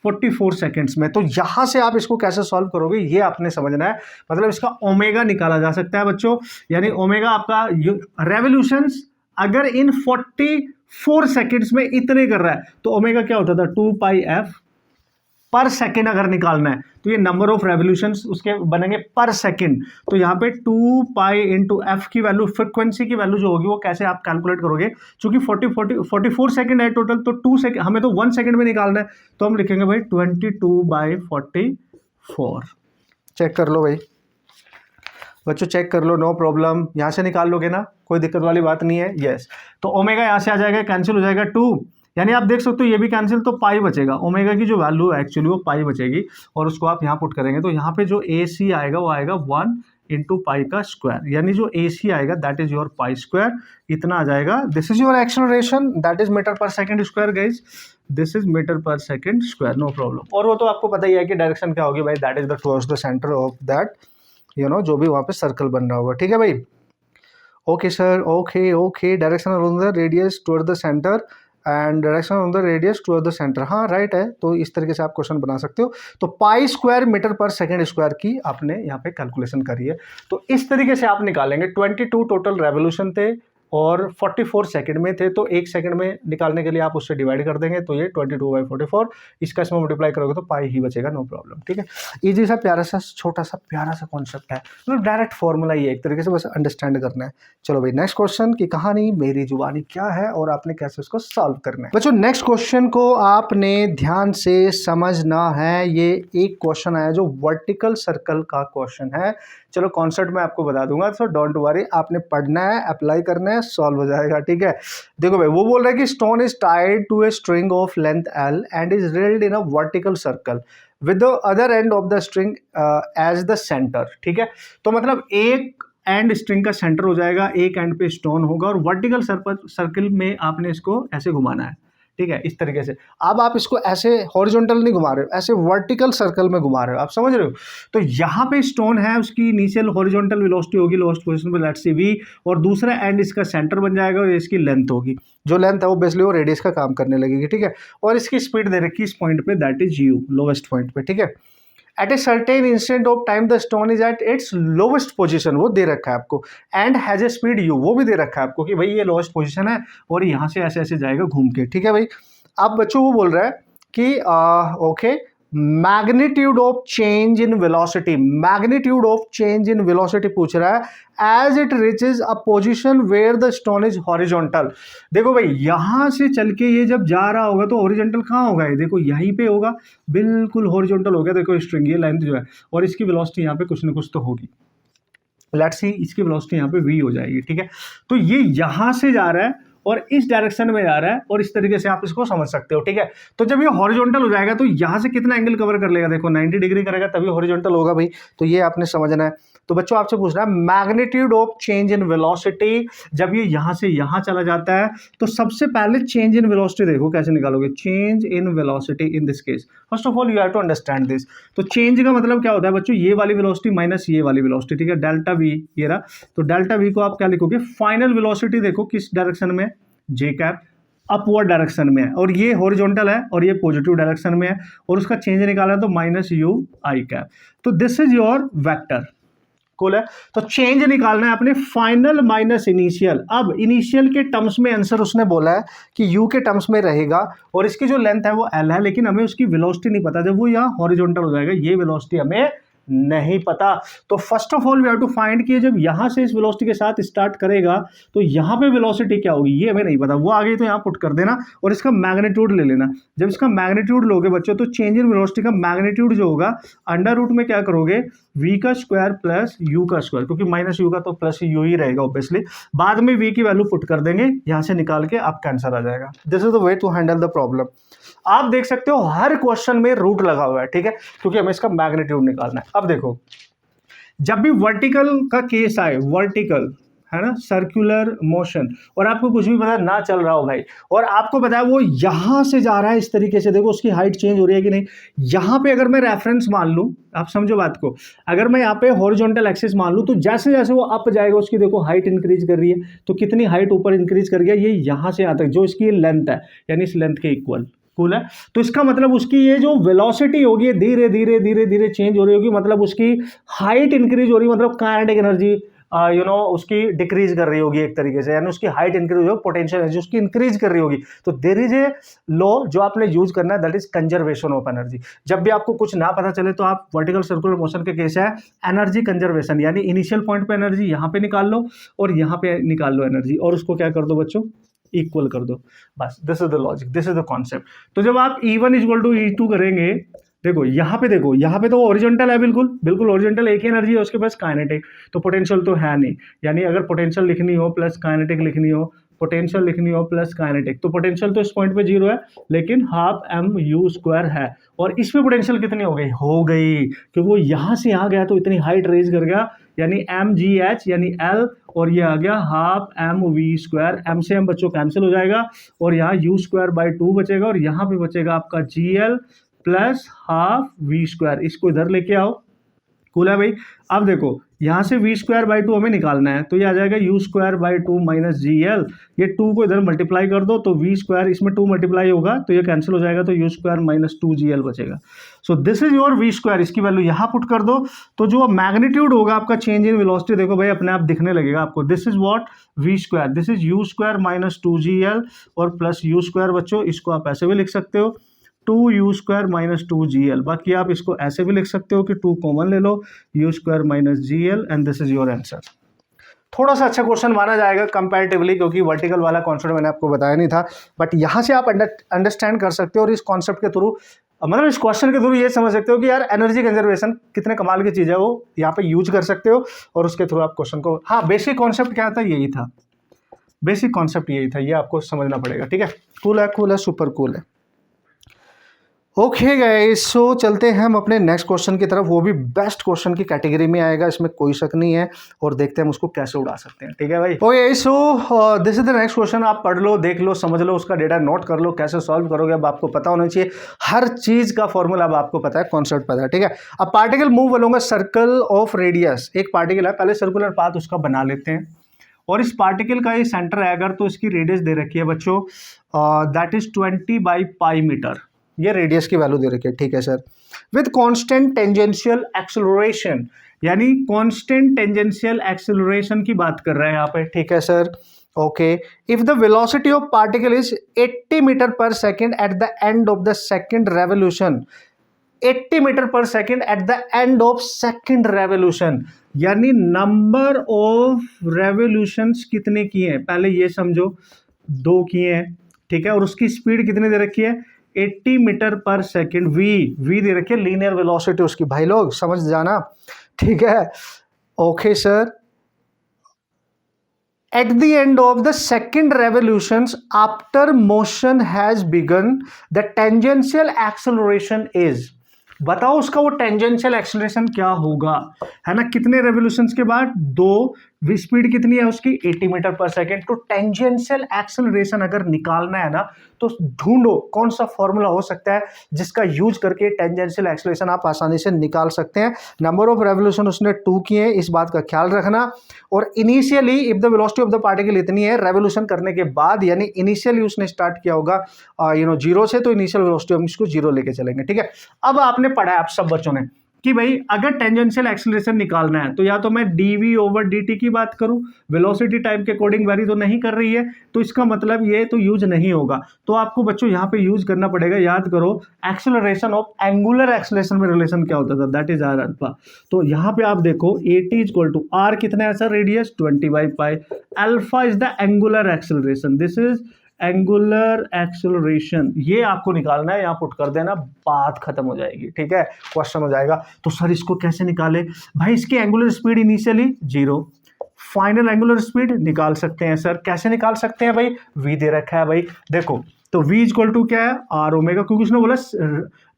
44 सेकेंड्स में। तो यहां से आप इसको कैसे सॉल्व करोगे ये आपने समझना है, मतलब इसका ओमेगा निकाला जा सकता है बच्चों, यानी ओमेगा आपका रेवोल्यूशंस अगर इन 44 सेकेंड्स में इतने कर रहा है तो ओमेगा क्या होता था 2πf पर सेकेंड। अगर निकालना है तो ये नंबर ऑफ रेवोल्यूशंस उसके बनेंगे पर सेकेंड, तो यहाँ पे 2π इंटू एफ की वैल्यू, फ्रिक्वेंसी की वैल्यू जो होगी वो कैसे आप कैलकुलेट करोगे, क्योंकि 44 सेकेंड है टोटल, तो 2 सेकेंड हमें तो 1 सेकेंड में निकालना है, तो हम लिखेंगे भाई 22/44। चेक कर लो भाई बच्चों, चेक कर लो, नो प्रॉब्लम, यहाँ से निकाल लोगे ना, कोई दिक्कत वाली बात नहीं है। यस तो ओमेगा यहाँ से आ जाएगा, कैंसिल हो जाएगा 2, यानी आप देख सकते हो ये भी कैंसिल, तो पाई बचेगा, ओमेगा की जो वैल्यू है एक्चुअली वो पाई बचेगी, और उसको आप यहाँ पुट करेंगे तो यहाँ पे जो ए सी आएगा वो आएगा 1 इंटू पाई का स्क्वायर, यानी जो ए सी आएगा that is your pi square, इतना आ जाएगा। This is your acceleration that is metre per second square guys, this is metre per second square, no problem. और वो तो आपको पता ही है कि डायरेक्शन क्या होगी भाई, that is the towards the centre of that जो भी वहाँ पे सर्कल बन रहा होगा, ठीक है भाई। Okay sir, okay direction on the radius toward the centre and direction on the radius toward the centre, हाँ राइट है। तो इस तरीके से आप क्वेश्चन बना सकते हो। तो pi square metre per second square की आपने यहाँ पे कैलकुलेशन करी है, तो इस तरीके से आप निकालेंगे। 22 टोटल रेवोल्यूशन थे और 44 सेकंड में थे, तो 1 सेकंड में निकालने के लिए आप उससे डिवाइड कर देंगे, तो ये 22/44, इसका इसमें मल्टीप्लाई करोगे तो पाई ही बचेगा, नो प्रॉब्लम, ठीक है। इजी सा प्यारा सा छोटा सा प्यारा सा कॉन्सेप्ट है, मतलब डायरेक्ट फॉर्मूला ही है एक तरीके से, बस अंडरस्टैंड करना है। चलो भाई नेक्स्ट क्वेश्चन की कहानी मेरी जुबानी क्या है और आपने कैसे उसको सॉल्व करना है। बच्चों नेक्स्ट क्वेश्चन को आपने ध्यान से समझना है। ये एक क्वेश्चन आया जो वर्टिकल सर्कल का क्वेश्चन है। चलो कॉन्सेप्ट मैं आपको बता दूंगा, सो डोंट वरी, आपने पढ़ना है, अप्लाई करना है, सॉल्व हो जाएगा, ठीक है। देखो भाई वो बोल रहा है कि stone is tied to a string of length L and is drilled in a vertical circle with the other end of the string as the centre, ठीक है। तो मतलब एक एंड स्ट्रिंग का सेंटर हो जाएगा, एक एंड पे स्टोन होगा और वर्टिकल सर्कल में आपने इसको ऐसे घुमाना है, ठीक है, इस तरीके से। अब आप इसको ऐसे हॉरिजॉन्टल नहीं घुमा रहे हो, ऐसे वर्टिकल सर्कल में घुमा रहे हो, आप समझ रहे हो। तो यहाँ पे स्टोन है, उसकी इनिशियल हॉरिजॉन्टल वेलोसिटी होगी लोएस्ट पोजीशन पे, लेट्स सी v, और दूसरा एंड इसका सेंटर बन जाएगा और इसकी लेंथ होगी, जो लेंथ है वो बेसिकली वो रेडियस का काम करने लगेगी, ठीक है। और इसकी स्पीड दे रखी इस पॉइंट पे, that is u, lowest point पे, ठीक है। At a certain instant of time the stone is at its lowest position, वो दे रखा है आपको, and has a speed u, वो भी दे रखा है आपको कि भाई ये लोवेस्ट पोजीशन है और यहाँ से ऐसे ऐसे जाएगा घूम के, ठीक है भाई। अब बच्चों वो बोल रहा है कि okay, magnitude of change in velocity, magnitude of change in velocity पूछ रहा है as it reaches a position where the stone is horizontal. देखो भाई यहां से चल के ये जब जा रहा होगा तो हॉरिजॉन्टल कहाँ होगा, ये देखो यहीं पे होगा, बिल्कुल हॉरिजॉन्टल हो गया, देखो स्ट्रिंग ये लेंथ जो है, और इसकी वेलोसिटी यहाँ पे कुछ ना कुछ तो होगी, लेट्स सी इसकी वेलोसिटी यहाँ पे v हो जाएगी, ठीक है। तो ये यहां से जा रहा है और इस डायरेक्शन में जा रहा है, और इस तरीके से आप इसको समझ सकते हो, ठीक है। तो जब ये हॉरिजॉन्टल हो जाएगा तो यहाँ से कितना एंगल कवर कर लेगा, देखो 90 डिग्री करेगा तभी हॉरिजॉन्टल होगा भाई, तो ये आपने समझना है। तो बच्चों आपसे पूछ रहा है magnitude of change in velocity, जब ये यहाँ से यहाँ चला जाता है तो सबसे पहले चेंज इन वेलोसिटी देखो कैसे निकालोगे, change in velocity in this case, first of all you have to understand this. तो चेंज का मतलब क्या होता है बच्चों, ये वाली वेलोसिटी माइनस ये वाली वेलोसिटी, ठीक है, डेल्टा वी ये रहा। तो डेल्टा वी को आप क्या लिखोगे, फाइनल वेलोसिटी देखो किस डायरेक्शन में, जे कैप अपवर्ड डायरेक्शन में है, और ये हॉरिजॉन्टल है और ये पॉजिटिव डायरेक्शन में है, और उसका चेंज निकाला है तो माइनस यू आई कैप। तो this is your vector, cool है। तो चेंज निकालना है अपने फाइनल माइनस इनिशियल। अब इनिशियल के टर्म्स में आंसर उसने बोला है कि u के टर्म्स में रहेगा, और इसकी जो लेंथ है वो l है, लेकिन हमें उसकी वेलोसिटी नहीं पता, जब वो यहाँ हॉरिजॉन्टल हो जाएगा ये वेलोसिटी हमें नहीं पता। तो first of all we have to find कि जब यहां से इस वेलोसिटी के साथ स्टार्ट करेगा तो यहां पे वेलोसिटी क्या होगी ये हमें नहीं पता, वो आ गई तो यहां पुट कर देना और इसका मैग्नीट्यूड ले लेना। जब इसका मैग्नीट्यूड लोगे बच्चों तो चेंज इन वेलोसिटी का मैग्नीट्यूड जो होगा अंडर रूट में क्या करोगे, v का स्क्वायर प्लस u का स्क्वायर, क्योंकि माइनस u का तो प्लस u ही रहेगा ऑब्वियसली, बाद में v की वैल्यू पुट कर देंगे, यहां से निकाल के आपका आंसर आ जाएगा। This is the way to handle the problem. आप देख सकते हो हर क्वेश्चन में रूट लगा हुआ है, ठीक है, क्योंकि हमें इसका मैग्नीट्यूड निकालना है। अब देखो जब भी वर्टिकल का केस आए, वर्टिकल है ना, सर्कुलर मोशन, और आपको कुछ भी पता ना चल रहा हो भाई, और आपको पता है वो यहां से जा रहा है इस तरीके से, देखो उसकी हाइट चेंज हो रही है कि नहीं। यहां पे अगर मैं रेफरेंस मान लूं, आप समझो बात को, अगर मैं यहाँ पे हॉरिजॉन्टल एक्सिस मान लूं तो जैसे जैसे वो अप जाएगा उसकी देखो हाइट इंक्रीज कर रही है, तो कितनी हाइट ऊपर इंक्रीज कर गया, ये यहां से यहाँ तक जो इसकी लेंथ है, यानी इस लेंथ के इक्वल, कूल है। तो इसका मतलब उसकी ये जो वेलोसिटी होगी धीरे धीरे धीरे धीरे चेंज हो रही होगी, मतलब उसकी हाइट इंक्रीज हो रही, मतलब काइनेटिक एनर्जी उसकी डिक्रीज कर रही होगी एक तरीके से, यानी उसकी हाइट इंक्रीज हो, पोटेंशियल एनर्जी उसकी इंक्रीज कर रही होगी। तो देयर इज ए लॉ जो आपने यूज करना है, that is conservation of energy. जब भी आपको कुछ ना पता चले तो आप वर्टिकल सर्कुलर मोशन के केस है एनर्जी कंजर्वेशन, यानी इनिशियल पॉइंट पे एनर्जी यहाँ पे निकाल लो और यहाँ पे निकाल लो एनर्जी, और उसको क्या कर दो बच्चों, इक्वल कर दो, बस। This is the logic, this is the concept. तो जब आप E1 इक्वल टू E2 करेंगे, देखो यहाँ पे तो ओरिजेंटल है, बिल्कुल बिल्कुल ओरिजेंटल, एक ही एनर्जी है उसके पास, काइनेटिक, तो पोटेंशियल तो है नहीं, यानी अगर पोटेंशियल लिखनी हो प्लस काइनेटिक लिखनी हो, पोटेंशियल लिखनी हो प्लस काइनेटिक, तो पोटेंशियल तो इस पॉइंट पे 0 है, लेकिन हाफ mu² है, और इसमें पोटेंशियल कितनी हो गई, क्योंकि वो यहाँ से यहाँ गया तो इतनी हाइट रेज कर गया, यानी mgh यानी L, और ये आ गया हाफ mv², m से m बच्चों कैंसिल हो जाएगा, और यहाँ u²/2 बचेगा, और यहाँ पे बचेगा आपका gl प्लस हाफ v², इसको इधर लेके आओ, कूल है भाई। अब देखो यहाँ से v²/2 हमें निकालना है, तो ये आ जाएगा u²/2 माइनस gl, ये 2 को इधर मल्टीप्लाई कर दो तो v², इसमें 2 मल्टीप्लाई होगा तो ये कैंसिल हो जाएगा, तो u² माइनस 2gl बचेगा। So this is your v², इसकी वैल्यू यहाँ पुट कर दो, तो जो मैग्नीट्यूड होगा आपका चेंज इन वेलोसिटी देखो भाई अपने आप दिखने लगेगा आपको, this is what v², this is u² minus 2gl और प्लस u², बच्चों इसको आप ऐसे भी लिख सकते हो 2u² माइनस 2gl, बाकी आप इसको ऐसे भी लिख सकते हो कि 2 कॉमन ले लो, u² minus gl, and this is your answer. थोड़ा सा अच्छा क्वेश्चन माना जाएगा कंपैरेटिवली, क्योंकि वर्टिकल वाला कॉन्सेप्ट मैंने आपको बताया नहीं था, बट यहाँ से आप अंडरस्टैंड कर सकते हो, और इस कॉन्सेप्ट के थ्रू, मतलब इस क्वेश्चन के थ्रू ये समझ सकते हो कि यार एनर्जी कंजर्वेशन कितने कमाल की चीज़ है, वो यहाँ पे यूज कर सकते हो, और उसके थ्रू आप क्वेश्चन को, हाँ बेसिक कॉन्सेप्ट क्या था, यही था, बेसिक कॉन्सेप्ट यही था, ये आपको समझना पड़ेगा, ठीक है। कूल है, सुपर कूल है। ओके गाइस, सो चलते हैं हम अपने नेक्स्ट क्वेश्चन की तरफ। वो भी बेस्ट क्वेश्चन की कैटेगरी में आएगा, इसमें कोई शक नहीं है, और देखते हैं हम उसको कैसे उड़ा सकते हैं। ठीक है भाई। Okay, so this is the next question. आप पढ़ लो, देख लो, समझ लो, उसका डेटा नोट कर लो, कैसे सॉल्व करोगे अब आपको पता होना चाहिए। हर चीज का फॉर्मूला अब आपको पता है, कॉन्सेप्ट पता है। ठीक है, अब particle move along a circle of radius. एक पार्टिकल है, पहले सर्कुलर पाथ उसका बना लेते हैं, और इस पार्टिकल का ये सेंटर है अगर, तो इसकी रेडियस दे रखी है बच्चों, दैट इज 20/π मीटर। ये रेडियस की वैल्यू दे रखी है। ठीक है sir. With constant tangential acceleration, यानी कांस्टेंट टेंजेंशियल एक्सेलरेशन की बात कर रहे हैं यहाँ पे। ठीक है sir. Okay, if the velocity of particle is 80 metre per second at the end of the second revolution, 80 metre per second at the end of second revolution, यानी नंबर ऑफ रेवोल्यूशंस कितने किए हैं, पहले ये समझो, 2 किए हैं। ठीक है, और उसकी स्पीड कितनी दे रखी है, 80 मीटर पर सेकेंड। वी दे रखी है, लीनियर वेलोसिटी उसकी। भाई लोग समझ जाना। ठीक है, okay sir. At the end of the second revolutions, after motion has begun, the tangential acceleration is, बताओ उसका वो टेंजेंशियल एक्सेलरेशन क्या होगा, है ना। कितने रेवोल्यूशंस के बाद, 2। स्पीड कितनी है उसकी, 80 मीटर पर सेकेंड। तो टेंजेंशियल एक्सेलरेशन अगर निकालना है ना, तो ढूंढो कौन सा फॉर्मूला हो सकता है जिसका यूज करके टेंजेंशियल एक्सेलरेशन आप आसानी से निकाल सकते हैं। नंबर ऑफ रेवोल्यूशन उसने 2 किए हैं, इस बात का ख्याल रखना। और initially if the velocity of the particle इतनी है, रेवोल्यूशन करने के बाद, यानी इनिशियली उसने स्टार्ट किया होगा 0 से, तो इनिशियल वेलोसिटी हम इसको 0 लेके चलेंगे। ठीक है, अब आपने पढ़ा है आप सब बच्चों ने कि भाई अगर टेंजेंशियल एक्सेलरेशन निकालना है, तो या तो मैं dv/dt की बात करूं, वेलोसिटी टाइम के अकॉर्डिंग वेरी तो नहीं कर रही है, तो इसका मतलब ये तो यूज नहीं होगा। तो आपको बच्चों यहां पे यूज करना पड़ेगा, याद करो, एक्सेलरेशन ऑफ एंगुलर एक्सेलरेशन में रिलेशन क्या होता था, दैट इज आर अल्फा। तो यहां पे आप देखो at = r कितना है sir, radius 20/π, alpha is the angular acceleration, this is angular acceleration. ये आपको निकालना है, यहां पुट कर देना, बात खत्म हो जाएगी। ठीक है, क्वेश्चन हो जाएगा। तो सर इसको कैसे निकाले भाई, इसकी angular speed initially 0, final angular speed निकाल सकते हैं सर। कैसे निकाल सकते हैं भाई, v दे रखा है भाई, देखो, तो v = क्या है, r ओमेगा, क्योंकि उसने बोला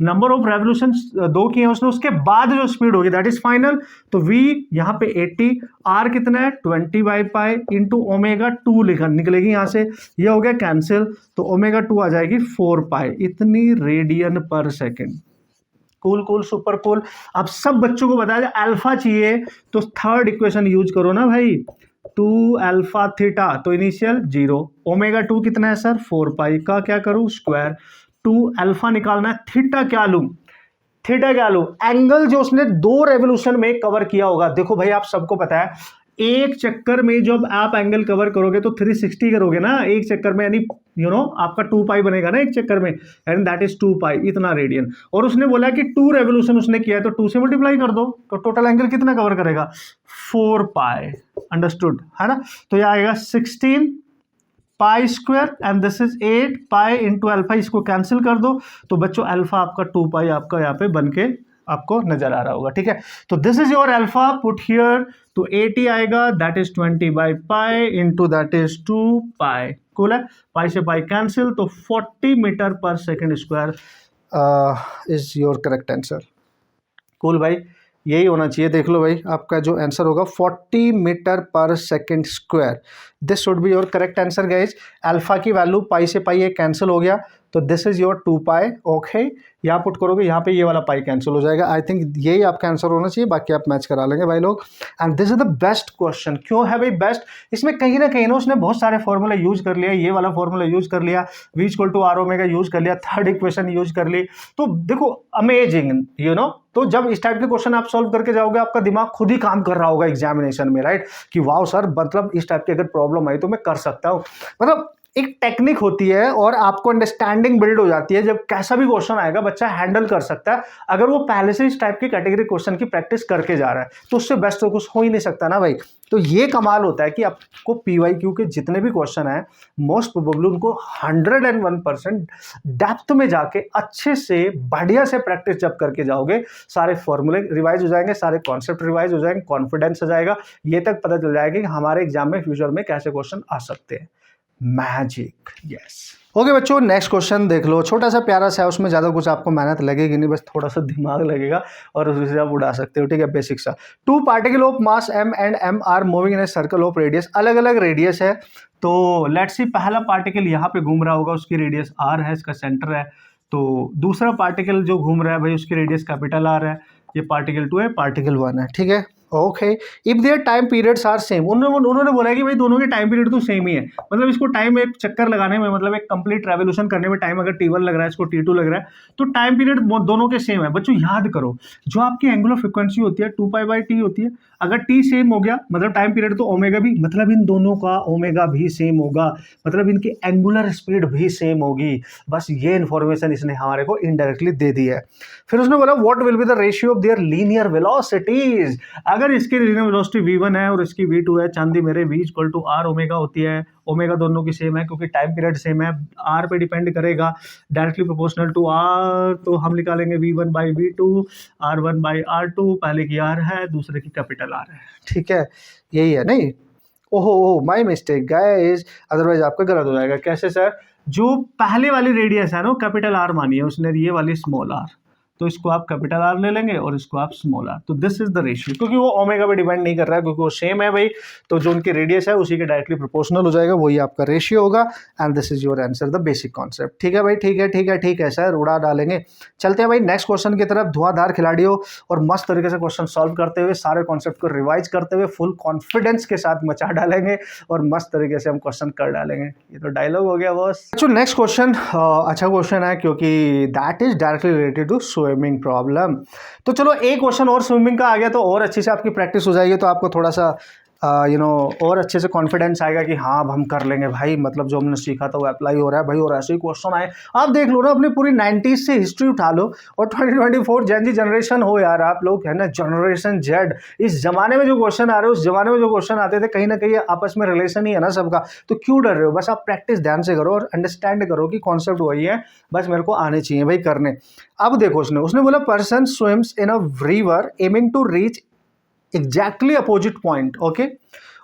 नंबर ऑफ रेवोल्यूशन 2 किए हैं उसने, उसके बाद जो स्पीड होगी दैट इज फाइनल। तो v यहाँ पे 80, r कितना है 20/π इंटू ω2 लिखा निकलेगी यहाँ से, ये हो गया कैंसिल, तो ω2 आ जाएगी 4π, इतनी रेडियन पर second. Cool cool, super cool. अब सब बच्चों को बताया अल्फा चाहिए, तो थर्ड इक्वेशन यूज करो ना भाई, 2α थीटा, तो इनिशियल 0, ω2 कितना है सर 4π का क्या करूं स्क्वायर, 2α निकालना है, थीटा क्या लूं, थीटा क्या लूं, एंगल जो उसने 2 रेवोल्यूशन में कवर किया होगा। देखो भाई आप सबको पता है, एक चक्कर में जब आप एंगल कवर करोगे तो 360 करोगे ना एक चक्कर में, यानी आपका 2π बनेगा ना एक चक्कर में, एंड दैट इज 2π, इतना रेडियन। और उसने बोला कि 2 रेवोल्यूशन उसने किया है, तो 2 से मल्टीप्लाई कर दो, तो टोटल एंगल कितना कवर करेगा, 4π। अंडरस्टूड, है ना। तो यह आएगा 16π² and this is 8π into alpha, इसको कैंसिल कर दो, तो बच्चों अल्फा आपका 2π आपका यहाँ पे बन के आपको नजर आ रहा होगा। ठीक है, तो this is your alpha, put here, तो 80 आएगा, that is 20/π into that is 2π। Cool है, पाई से पाई कैंसिल, तो 40 metre per second square is your correct answer. Cool भाई, यही होना चाहिए। देख लो भाई, आपका जो आंसर होगा 40 metre per second square, this should be your correct answer guys. Alpha की वैल्यू पाई से पाई ये कैंसिल हो गया, तो दिस इज योर 2π। ओके, यहाँ पुट करोगे, यहाँ पे ये वाला पाई कैंसिल हो जाएगा। आई थिंक यही आपका आंसर होना चाहिए, बाकी आप मैच करा लेंगे भाई लोग। And this is the best question. क्यों है भाई बेस्ट, इसमें कहीं ना कहीं उसने बहुत सारे फॉर्मूला यूज कर लिया, ये वाला फॉर्मूला यूज कर लिया, v = r ओमेगा यूज कर लिया, थर्ड इक्वेशन यूज कर ली। तो देखो अमेजिंग, तो जब इस टाइप के क्वेश्चन आप सॉल्व करके जाओगे, आपका दिमाग खुद ही काम कर रहा होगा एग्जामिनेशन में, राइट, कि वाओ सर, मतलब इस टाइप की अगर प्रॉब्लम आई तो मैं कर सकता हूँ। मतलब एक टेक्निक होती है और आपको अंडरस्टैंडिंग बिल्ड हो जाती है, जब कैसा भी क्वेश्चन आएगा बच्चा हैंडल कर सकता है, अगर वो पहले से इस टाइप की कैटेगरी क्वेश्चन की प्रैक्टिस करके जा रहा है, तो उससे बेस्ट तो कुछ हो ही नहीं सकता ना भाई। तो ये कमाल होता है कि आपको PYQ के जितने भी क्वेश्चन हैं, मोस्ट प्रोबेबली उनको 101% डेप्थ में जाके अच्छे से बढ़िया से प्रैक्टिस जब करके जाओगे, सारे फॉर्मूले रिवाइज हो जाएंगे, सारे कॉन्सेप्ट रिवाइज हो जाएंगे, कॉन्फिडेंस आ जाएगा, ये तक पता चल जाएगा कि हमारे एग्जाम में फ्यूचर में कैसे क्वेश्चन आ सकते हैं। मैजिक। यस। ओके बच्चों, नेक्स्ट क्वेश्चन देख लो, छोटा सा प्यारा सा है, उसमें ज़्यादा कुछ आपको मेहनत लगेगी नहीं, बस थोड़ा सा दिमाग लगेगा और उसी से आप उड़ा सकते हो, ठीक है। बेसिक सा, two particle of mass m and m are moving in a circle of radius, अलग अलग रेडियस है। तो लेट्स सी पहला पार्टिकल यहाँ पे घूम रहा होगा, उसकी रेडियस r है, इसका सेंटर है। तो दूसरा पार्टिकल जो घूम रहा है भाई, उसकी रेडियस कैपिटल R है। ये पार्टिकल 2 है, पार्टिकल 1 है, ठीक है। Okay, if their time periods are same, उन्होंने बोला है कि भाई दोनों के टाइम पीरियड तो सेम ही है, मतलब इसको टाइम एक चक्कर लगाने में, मतलब एक कंप्लीट रेवोल्यूशन करने में टाइम अगर t1 लग रहा है, इसको t2 लग रहा है, तो टाइम पीरियड दोनों के सेम है। बच्चों याद करो, जो आपकी एंगुलर फ्रीक्वेंसी होती है 2π/t होती है, अगर t सेम हो गया मतलब टाइम पीरियड तो ओमेगा भी, मतलब इन दोनों का ओमेगा भी सेम होगा, मतलब इनकी एंगुलर स्पीड भी सेम होगी। बस ये इन्फॉर्मेशन इसने हमारे को इनडायरेक्टली दे दी है। फिर उसने बोला what will be the ratio of their linear velocities, अगर इसकी लीनियर वेलोसिटी v1 है और इसकी v2 है, चांदी मेरे v equal to r omega होती है, ओमेगा दोनों की सेम है क्योंकि टाइम पीरियड सेम है, r पे डिपेंड करेगा, डायरेक्टली प्रोपोर्शनल टू r, तो हम निकालेंगे v1/v2, r1/r2, पहले की r है, दूसरे की कैपिटल R है, ठीक है। यही है नहीं, ओहो माय मिस्टेक गाइस, अदरवाइज आपका गलत हो जाएगा। कैसे सर? जो पहले वाली रेडियस है ना कैपिटल R मानी है उसने, ये वाली स्मॉल r, तो इसको आप कैपिटल R ले लेंगे और इसको आप स्मॉल r, तो दिस इज द रेशियो, क्योंकि वो ओमेगा पे डिपेंड नहीं कर रहा है, क्योंकि वो सेम है भाई, तो जो उनकी रेडियस है उसी के डायरेक्टली प्रोपोर्शनल हो जाएगा, वही आपका रेशियो होगा। And this is your answer, the basic concept, ठीक है भाई, ठीक है ठीक है ठीक है सर, उड़ा डालेंगे। चलते हैं भाई नेक्स्ट क्वेश्चन की तरफ, धुआंधार खिलाड़ियों और मस्त तरीके से क्वेश्चन सॉल्व करते हुए, सारे कॉन्सेप्ट को रिवाइज करते हुए, फुल कॉन्फिडेंस के साथ मचा डालेंगे और मस्त तरीके से हम क्वेश्चन कर डालेंगे। ये तो डायलॉग हो गया बॉस। अच्छा नेक्स्ट क्वेश्चन अच्छा क्वेश्चन है, क्योंकि that is directly related to swimming problem. तो चलो एक क्वेश्चन और स्विमिंग का आ गया तो और अच्छे से आपकी प्रैक्टिस हो जाएगी, तो आपको थोड़ा सा और अच्छे से कॉन्फिडेंस आएगा कि हाँ अब हम कर लेंगे भाई, मतलब जो हमने सीखा था वो अप्लाई हो रहा है भाई, और ऐसे ही क्वेश्चन आए। आप देख लो ना, अपनी पूरी 90s से हिस्ट्री उठा लो और 2024 जेन जी जनरेशन हो यार आप लोग, है ना, जनरेशन जेड, इस जमाने में जो क्वेश्चन आ रहे हैं, उस जमाने में जो क्वेश्चन आते थे, कहीं ना कहीं आपस में रिलेशन ही है ना सबका, तो क्यों डर रहे हो? बस आप प्रैक्टिस ध्यान से करो और अंडरस्टैंड करो कि कॉन्सेप्ट वही है, बस मेरे को आने चाहिए भाई करने। अब देखो उसने बोला person swims in a river aiming to reach exactly opposite point, okay,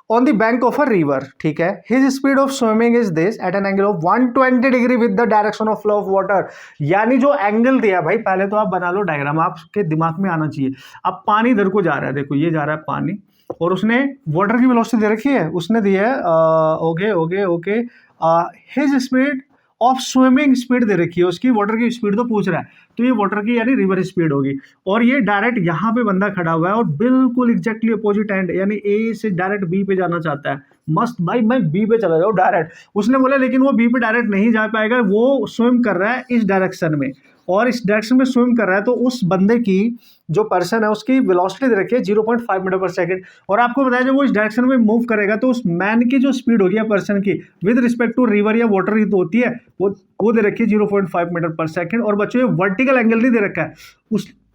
on the bank of a river, ठीक है। his speed of swimming is this at an angle of 120 degree with the direction of flow of water, यानी जो angle दिया भाई, पहले तो आप बना लो डायग्राम, आपके दिमाग में आना चाहिए। अब पानी इधर को जा रहा है, देखो ये जा रहा है पानी, और उसने वाटर की वेलोसिटी दे रखी है, उसने दी है okay okay okay his speed of swimming speed दे रखी है, उसकी वाटर की स्पीड तो पूछ रहा है, तो ये वाटर की यानी रिवर स्पीड होगी, और ये डायरेक्ट यहाँ पे बंदा खड़ा हुआ है और बिल्कुल एग्जैक्टली अपोजिट एंड, यानी ए से डायरेक्ट बी पे जाना चाहता है। मस्त भाई, मैं बी पे चला जाऊँ डायरेक्ट, उसने बोला, लेकिन वो बी पे डायरेक्ट नहीं जा पाएगा, वो स्विम कर रहा है इस डायरेक्शन में, और इस डायरेक्शन में स्विम कर रहा है, तो उस बंदे की जो पर्सन है उसकी वेलोसिटी दे रखी है 0.5 मीटर पर सेकंड, और आपको बताया जब वो इस डायरेक्शन में मूव करेगा तो उस मैन की जो स्पीड होगी या पर्सन की विद रिस्पेक्ट टू रिवर या वाटर ही तो होती है, वो दे रखी है 0.5 मीटर पर सेकंड, और बच्चों ये वर्टिकल एंगल नहीं दे रखा है,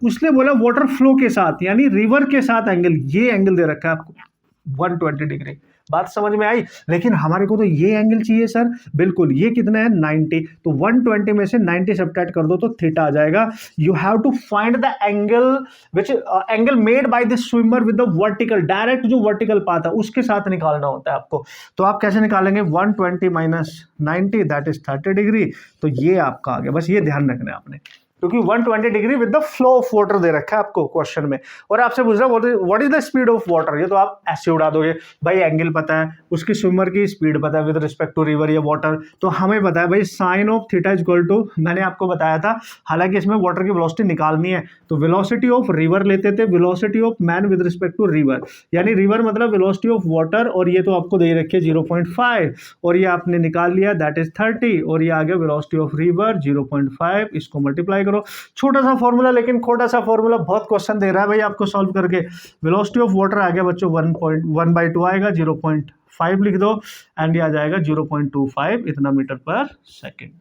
उसने बोला वाटर फ्लो के साथ यानी रिवर के साथ एंगल, ये एंगल दे रखा है आपको 120 डिग्री। बात समझ में आई? लेकिन हमारे को तो ये एंगल चाहिए सर, बिल्कुल, ये कितना है 90, तो 120 में से 90 सब्ट्रैक्ट कर दो तो थीटा आ जाएगा। You have to find the angle which angle made by the swimmer with the vertical, direct जो वर्टिकल पाथ है उसके साथ निकालना होता है आपको। तो आप कैसे निकालेंगे? 120 माइनस 90 दैट इज 30 डिग्री, तो ये आपका आ गया। बस ये ध्यान रखना है आपने, क्योंकि 120 degree with the flow of water दे रखा है आपको क्वेश्चन में, और आपसे पूछ रहा है what is the speed of water, ये तो आप ऐसे उड़ा दोगे भाई, एंगल पता है, उसकी स्विमर की स्पीड पता है विद रिस्पेक्ट टू रिवर या वाटर, तो हमें पता है भाई sine of theta is equal to, मैंने आपको बताया था, हालांकि इसमें वाटर की वेलोसिटी निकालनी है, तो वेलोसिटी ऑफ रिवर लेते थे, velocity of man with respect to river, यानी रिवर मतलब वेलोसिटी ऑफ वाटर, और ये तो आपको दे रखी है 0.5, और ये आपने निकाल लिया दैट इज 30, और ये आ गया वेलोसिटी ऑफ रिवर 0.5, इसको मल्टीप्लाई करो, छोटा सा फॉर्मूला, लेकिन खोटा सा फॉर्मूला, बहुत क्वेश्चन दे रहा है भाई आपको सॉल्व करके। वेलोसिटी ऑफ वाटर आ गया बच्चों 1/2 आएगा, 0.5 लिख दो, एंड ये आ जाएगा 0.25 इतना metre per second.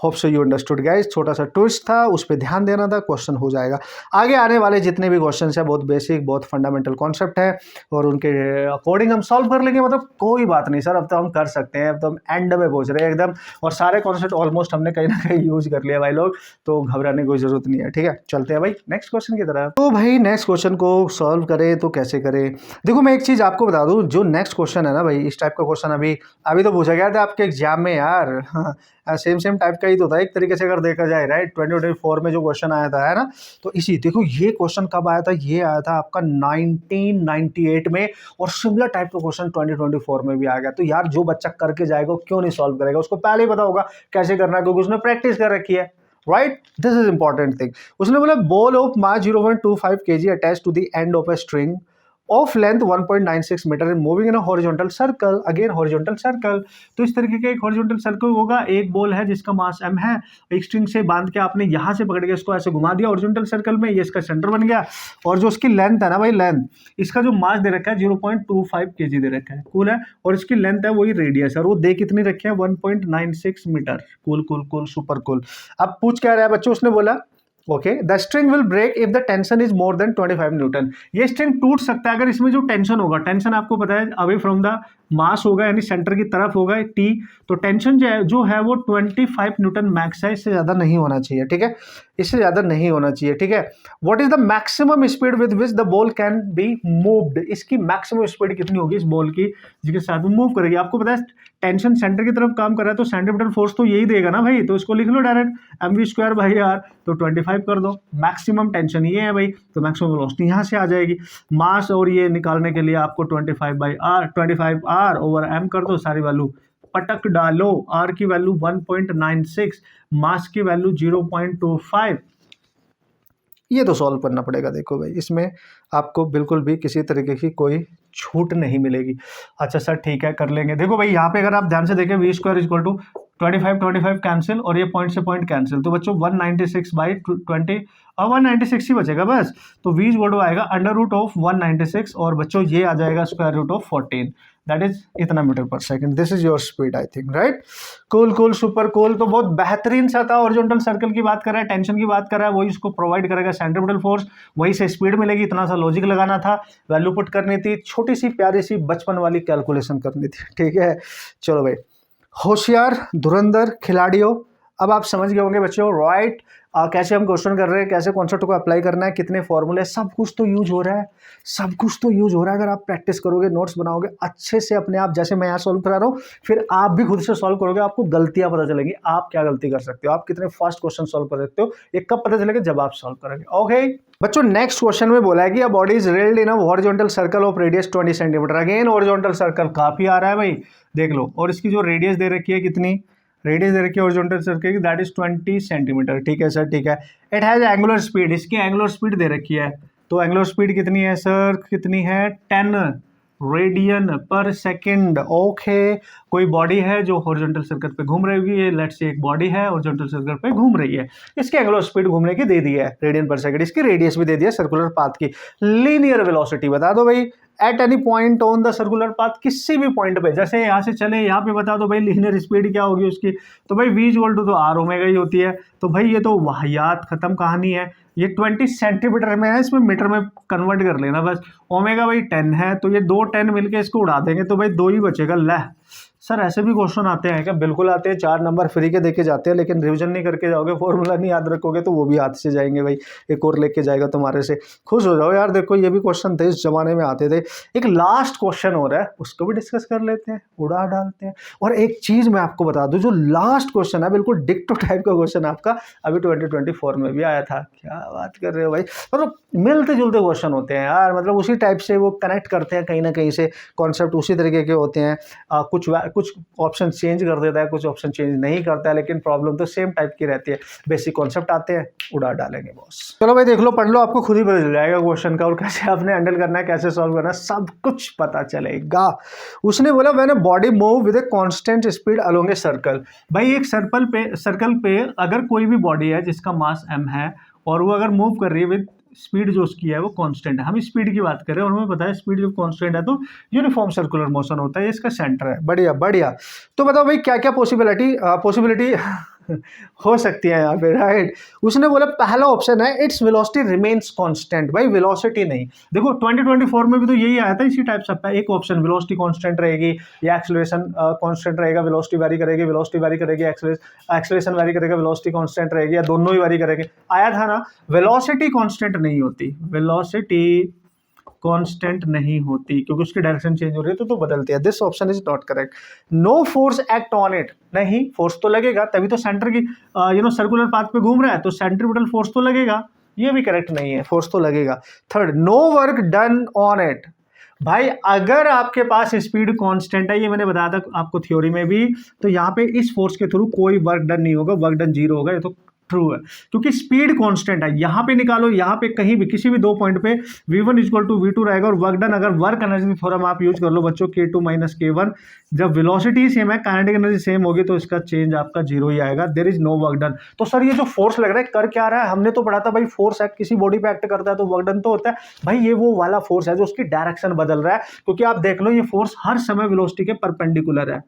Hope so you understood guys, छोटा सा ट्विस्ट था, उस पर ध्यान देना था, क्वेश्चन हो जाएगा। आगे आने वाले जितने भी क्वेश्चन है बहुत बेसिक, बहुत फंडामेंटल कॉन्सेप्ट है और उनके अकॉर्डिंग हम सॉल्व कर लेंगे। मतलब कोई बात नहीं सर, अब तो हम कर सकते हैं, अब तो हम एंड में पहुंच रहे हैं एकदम, और सारे कॉन्सेप्ट ऑलमोस्ट हमने कहीं ना कहीं यूज कर लिया भाई लोग, तो घबराने की कोई जरूरत नहीं है। ठीक है, चलते हैं भाई नेक्स्ट क्वेश्चन की तरफ। तो भाई नेक्स्ट क्वेश्चन को सॉल्व करें तो कैसे करें? देखो मैं एक चीज आपको बता दूं, जो नेक्स्ट क्वेश्चन है ना भाई, इस टाइप का क्वेश्चन अभी अभी तो पूछा गया था आपके एग्जाम में यार। हाँ, सेम टाइप का ही तो था एक तरीके से अगर देखा जाए, राइट। 2024 में जो क्वेश्चन आया था, है ना, तो इसी देखो ये क्वेश्चन कब आया था, ये आया था आपका 1998 में, और सिमिलर टाइप का क्वेश्चन 2024 में भी आ गया। तो यार जो बच्चा करके जाएगा वो क्यों नहीं सॉल्व करेगा, उसको पहले ही पता होगा कैसे करना है, क्योंकि उसने प्रैक्टिस कर रखी है, right. This is important thing. उसने बोला ball of mass 0.25 kg attach to the end of a string of length 1.96 metre and moving in a horizontal circle, again horizontal circle। तो इस तरीके का एक horizontal circle होगा, एक बॉल है जिसका मास m है, एक स्ट्रिंग से बांध के आपने यहाँ से पकड़ के इसको ऐसे घुमा दिया horizontal सर्कल में, ये इसका सेंटर बन गया, और जो उसकी लेंथ है ना भाई, लेंथ, इसका जो मास दे रखा है 0.25 kg दे रखा है, कूल है, और इसकी लेंथ है वही रेडियस है, और वो दे कितनी रखी है 1.96 metre. Cool cool cool super cool. अब पूछ क्या रहा है बच्चों, उसने बोला okay the string will break if the tension is more than 25 newton. ये स्ट्रिंग टूट सकता है अगर इसमें जो टेंशन होगा, टेंशन आपको पता है अवे फ्रॉम द मास होगा, यानी सेंटर की तरफ होगा टी, तो टेंशन जो है वो 25 न्यूटन मैक्स है, इससे ज्यादा नहीं होना चाहिए। ठीक है, इससे ज्यादा नहीं होना चाहिए। ठीक है, what is the maximum speed with which the ball can be moved. इसकी मैक्सिमम स्पीड कितनी होगी इस बॉल की जिसके साथ वो मूव करेगी। आपको पता है टेंशन सेंटर की तरफ काम कर रहा है, तो सेंट्रीपिटल फोर्स तो यही देगा ना भाई, तो इसको लिख लो डायरेक्ट mv² भाई यार, तो 25 कर दो। मैक्सिमम टेंशन ये है भाई, तो मैक्सिमम वेलोसिटी यहाँ से आ जाएगी। मास और ये निकालने के लिए आपको 25 ओवर m कर दो, सारी वैल्यू पटक डालो। r की वैल्यू 1.96, मास की वैल्यू 0.25। ये तो सॉल्व करना पड़ेगा। देखो भाई इसमें आपको बिल्कुल भी किसी तरीके की कोई छूट नहीं मिलेगी। अच्छा सर ठीक है कर लेंगे। देखो भाई यहाँ पे अगर आप ध्यान से देखें v² इक्वल टू 25 कैंसिल, और ये पॉइंट से पॉइंट कैंसिल, तो बच्चों 196/20 और 196 ही बचेगा बस। तो v इक्वल टू आएगा √196, और बच्चों ये आ जाएगा √14, दैट इज इतना metre per second. This is your speed I think, right. Cool cool super cool. तो बहुत बेहतरीन सा था। हॉरिजॉन्टल सर्कल की बात कर रहा है, टेंशन की बात कर रहा है, वही इसको प्रोवाइड करेगा सेंट्रीपिटल फोर्स, वही से स्पीड मिलेगी। इतना सा लॉजिक लगाना था, वैल्यू पुट करनी थी, छोटी सी प्यारी सी बचपन वाली कैलकुलेशन करनी थी। ठीक है, चलो भाई होशियार धुरंधर खिलाड़ियों, अब आप समझ गए होंगे बच्चों, राइट। कैसे हम क्वेश्चन कर रहे हैं, कैसे कॉन्सेप्ट को अप्लाई करना है, कितने फॉर्मूले, सब कुछ तो यूज हो रहा है, सब कुछ तो यूज हो रहा है। अगर आप प्रैक्टिस करोगे, नोट्स बनाओगे अच्छे से अपने आप, जैसे मैं यहाँ सॉल्व करा रहा हूँ, फिर आप भी खुद से सॉल्व करोगे, आपको गलतियां पता चलेंगी, आप क्या गलती कर सकते हो, आप कितने फास्ट क्वेश्चन सॉल्व कर सकते हो, ये कब पता चलेगा, जब आप सॉल्व करोगे। ओके बच्चों, नेक्स्ट क्वेश्चन में बोला है कि a body is whirled in a horizontal circle of radius 20 centimetre. Again horizontal circle काफी आ रहा है भाई, देख लो, और इसकी जो रेडियस दे रखी है, कितनी रेडियस दे रखी है हॉरिजॉन्टल सर्कल की, दैट इज 20 सेंटीमीटर। ठीक है सर, ठीक है। इट हैज एंगुलर स्पीड, इसकी एंगुलर स्पीड दे रखी है, तो एंगुलर स्पीड कितनी है सर, कितनी है 10 रेडियन पर सेकंड। ओके, कोई बॉडी है जो हॉरिजॉन्टल सर्कल पे घूम रही होगी, ये लेट्स से एक बॉडी है हॉरिजॉन्टल सर्कल पे घूम रही है, इसकी एंगुलर स्पीड घूमने की दे दी है रेडियन पर सेकंड, इसकी रेडियस भी दे दी है सर्कुलर पाथ की। लीनियर वेलोसिटी बता दो भाई at any point on the circular path, किसी भी पॉइंट पे, जैसे यहाँ से चले यहाँ पे बता दो भाई लीनियर स्पीड क्या होगी उसकी, तो भाई v इक्वल टू तो r ओमेगा ही होती है। तो भाई ये तो वाहियात खत्म कहानी है। ये 20 सेंटीमीटर में है, इसमें मीटर में कन्वर्ट कर लेना बस। ओमेगा भाई 10 है, तो ये 2 10 मिलके इसको उड़ा देंगे, तो भाई 2 ही बचेगा। ले सर ऐसे भी क्वेश्चन आते हैं क्या? बिल्कुल आते हैं, 4 नंबर फ्री के देके जाते हैं, लेकिन रिवीजन नहीं करके जाओगे, फॉर्मूला नहीं याद रखोगे, तो वो भी हाथ से जाएंगे भाई। एक और लेके जाएगा तुम्हारे से, खुश हो जाओ यार। देखो ये भी क्वेश्चन थे, इस जमाने में आते थे। एक लास्ट क्वेश्चन हो रहा है, उसको भी डिस्कस कर लेते हैं, उड़ा डालते हैं। और एक चीज मैं आपको बता दूं, जो लास्ट क्वेश्चन है बिल्कुल डिक्टो टाइप का क्वेश्चन आपका अभी 2024 में भी आया था। क्या बात कर रहे हो भाई, मतलब मिलते जुलते क्वेश्चन होते हैं यार, मतलब उसी टाइप से वो कनेक्ट करते हैं कहीं ना कहीं से, कॉन्सेप्ट उसी तरीके के होते हैं। कुछ ऑप्शन चेंज कर देता है, कुछ ऑप्शन चेंज नहीं करता है, लेकिन प्रॉब्लम तो सेम टाइप की रहती है। बेसिक कॉन्सेप्ट आते हैं, उड़ा डालेंगे बॉस। चलो भाई देख लो, पढ़ लो, आपको खुद ही पता चल जाएगा क्वेश्चन का, और कैसे आपने हैंडल करना है, कैसे सॉल्व करना है, सब कुछ पता चलेगा। उसने बोला when a body move with a constant speed along a circle. भाई एक सर्कल पे अगर कोई भी बॉडी है जिसका मास m है, और वो अगर मूव कर रही है विद स्पीड जो उसकी है वो कांस्टेंट है, हम स्पीड की बात कर रहे हैं, और हमें पता है स्पीड जब कांस्टेंट है तो यूनिफॉर्म सर्कुलर मोशन होता है, ये इसका सेंटर है। बढ़िया बढ़िया। तो बताओ भाई क्या क्या पॉसिबिलिटी हो सकती है यहाँ पे, राइट। उसने बोला पहला ऑप्शन है इट्स वेलोसिटी रिमेन्स कांस्टेंट। भाई वेलोसिटी नहीं, देखो 2024 में भी तो यही आया था इसी टाइप से। एक ऑप्शन वेलोसिटी कांस्टेंट रहेगी या एक्सेलरेशन कांस्टेंट रहेगा, वेलोसिटी वेरी करेगी, वेलोसिटी वेरी करेगी, एक्सेलरेशन वेरी करेगा, वेलोसिटी कांस्टेंट रहेगी, या दोनों ही वेरी करेंगे। आया था ना, वेलोसिटी कांस्टेंट नहीं होती, वेलोसिटी कांस्टेंट नहीं होती क्योंकि उसकी डायरेक्शन चेंज हो रही है तो बदलती है। This option is not correct. No force act on it, नहीं फोर्स तो लगेगा तभी तो सेंटर की सर्कुलर पाथ पे घूम रहा है, तो सेंट्रीपिटल फोर्स तो लगेगा, ये भी करेक्ट नहीं है, फोर्स तो लगेगा। Third, no work done on it. भाई अगर आपके पास स्पीड कांस्टेंट है, ये मैंने बताया था आपको थ्योरी में भी, तो यहाँ पे इस फोर्स के थ्रू कोई वर्क डन नहीं होगा, वर्क डन जीरो होगा, ये तो ट्रू है क्योंकि स्पीड कांस्टेंट है। यहां पे निकालो, यहां पे कहीं भी किसी भी दो पॉइंट पे v1 इक्वल टू v2 रहेगा, और वर्क डन अगर वर्क एनर्जी थ्योरम आप यूज कर लो बच्चों, k2 माइनस k1, जब वेलोसिटी सेम है काइनेटिक एनर्जी सेम होगी तो इसका चेंज आपका जीरो ही आएगा, there is no work done. तो सर ये जो फोर्स लग रहा है कर क्या रहा है, हमने तो पढ़ा था भाई फोर्स एक्ट किसी बॉडी पे एक्ट करता है तो वर्क डन तो होता है। भाई ये वो वाला फोर्स है जो उसकी डायरेक्शन बदल रहा है, क्योंकि आप देख लो ये फोर्स हर समय वेलोसिटी के परपेंडिकुलर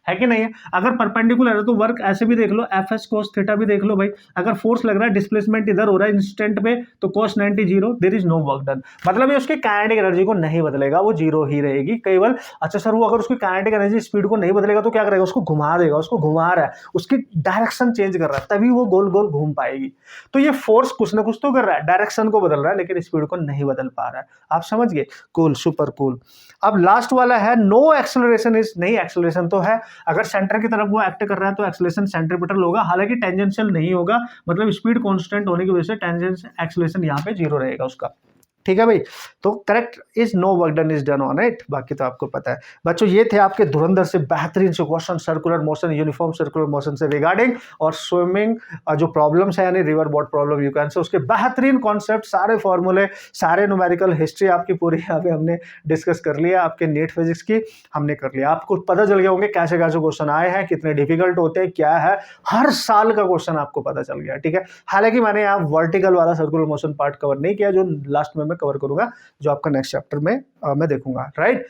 है कि नहीं है। अगर परपेंडिकुलर है तो वर्क ऐसे भी देख लो, एफ एस कोस थीटा भी देख लो भाई। अगर फोर्स लग रहा है डिस्प्लेसमेंट इधर हो रहा है इंस्टेंट पे, तो cos 90 zero, there is no work done. मतलब ये उसकी काइनेटिक एनर्जी को नहीं बदलेगा, वो जीरो ही रहेगी केवल। अच्छा सर वो अगर उसकी काइनेटिक एनर्जी स्पीड को नहीं बदलेगा तो क्या करेगा, उसको घुमा देगा, उसको घुमा रहा है, उसकी डायरेक्शन चेंज कर रहा है, तभी वो गोल गोल घूम पाएगी। तो ये फोर्स कुछ ना कुछ तो कर रहा है, डायरेक्शन को बदल रहा है लेकिन स्पीड को नहीं बदल पा रहा है। आप समझ गए, कूल, सुपर कूल। अब लास्ट वाला है नो एक्सेलरेशन इज, नहीं एक्सेलरेशन तो है, अगर सेंटर की तरफ वो एक्ट कर रहा है तो एक्सेलरेशन सेंट्रीपिटल होगा, हालांकि टेंजेंशियल नहीं होगा, मतलब स्पीड कांस्टेंट होने की वजह से टेंजेंशियल एक्सेलरेशन यहाँ पे जीरो रहेगा उसका। ठीक है भाई, तो correct is no work done is done on it, बाकी तो आपको पता है। बच्चों ये थे आपके धुरंधर से बेहतरीन से question circular motion, uniform circular motion से रिगार्डिंग, और स्विमिंग जो प्रॉब्लम्स है यानी river boat problem you can say, उसके बेहतरीन कॉन्सेप्ट, सारे फॉर्मूले, सारे न्यूमेरिकल हिस्ट्री आपकी पूरी यहाँ पे हमने डिस्कस कर लिया, आपके नीट फिजिक्स की हमने कर लिया। आपको पता चल गया होंगे कैसे कैसे क्वेश्चन आए हैं, कितने डिफिकल्ट होते हैं, क्या है, हर साल का क्वेश्चन आपको पता चल गया। ठीक है, हालांकि मैंने यहाँ वर्टिकल वाला सर्कुलर मोशन पार्ट कवर नहीं किया, जो लास्ट में मैं कवर करूंगा, जो आपका नेक्स्ट चैप्टर में मैं देखूंगा, राइट।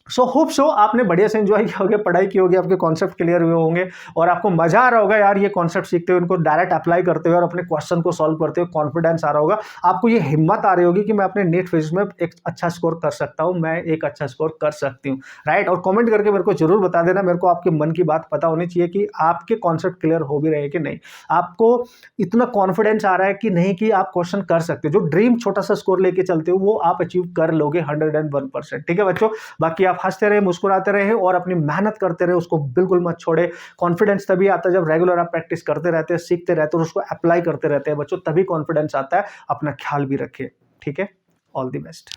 सो होप सो आपने बढ़िया से एंजॉय किया होगा, पढ़ाई की होगी, आपके कॉन्सेप्ट क्लियर हुए होंगे और आपको मजा आ रहा होगा यार ये कॉन्सेप्ट सीखते हुए, उनको डायरेक्ट अप्लाई करते हुए और अपने क्वेश्चन को सॉल्व करते हुए कॉन्फिडेंस आ रहा होगा, आपको ये हिम्मत आ रही होगी कि मैं अपने नीट फिजिक्स में एक अच्छा स्कोर कर सकता हूँ, मैं एक अच्छा स्कोर कर सकती हूँ, राइट। और कॉमेंट करके मेरे को जरूर बता देना, मेरे को आपके मन की बात पता होनी चाहिए कि आपके कॉन्सेप्ट क्लियर हो भी रहे कि नहीं, आपको इतना कॉन्फिडेंस आ रहा है कि नहीं कि आप क्वेश्चन कर सकते हो, जो ड्रीम छोटा सा स्कोर लेके चलते हो वो आप अचीव कर लोगे 101%। ठीक है बच्चों, बाकी आप हंसते रहे, मुस्कुराते रहे और अपनी मेहनत करते रहे, उसको बिल्कुल मत छोड़े। कॉन्फिडेंस तभी आता है जब रेगुलर आप प्रैक्टिस करते रहते हैं, सीखते रहते हैं और उसको अप्लाई करते रहते हैं बच्चों, तभी कॉन्फिडेंस आता है। अपना ख्याल भी रखिए, ठीक है, ऑल द बेस्ट।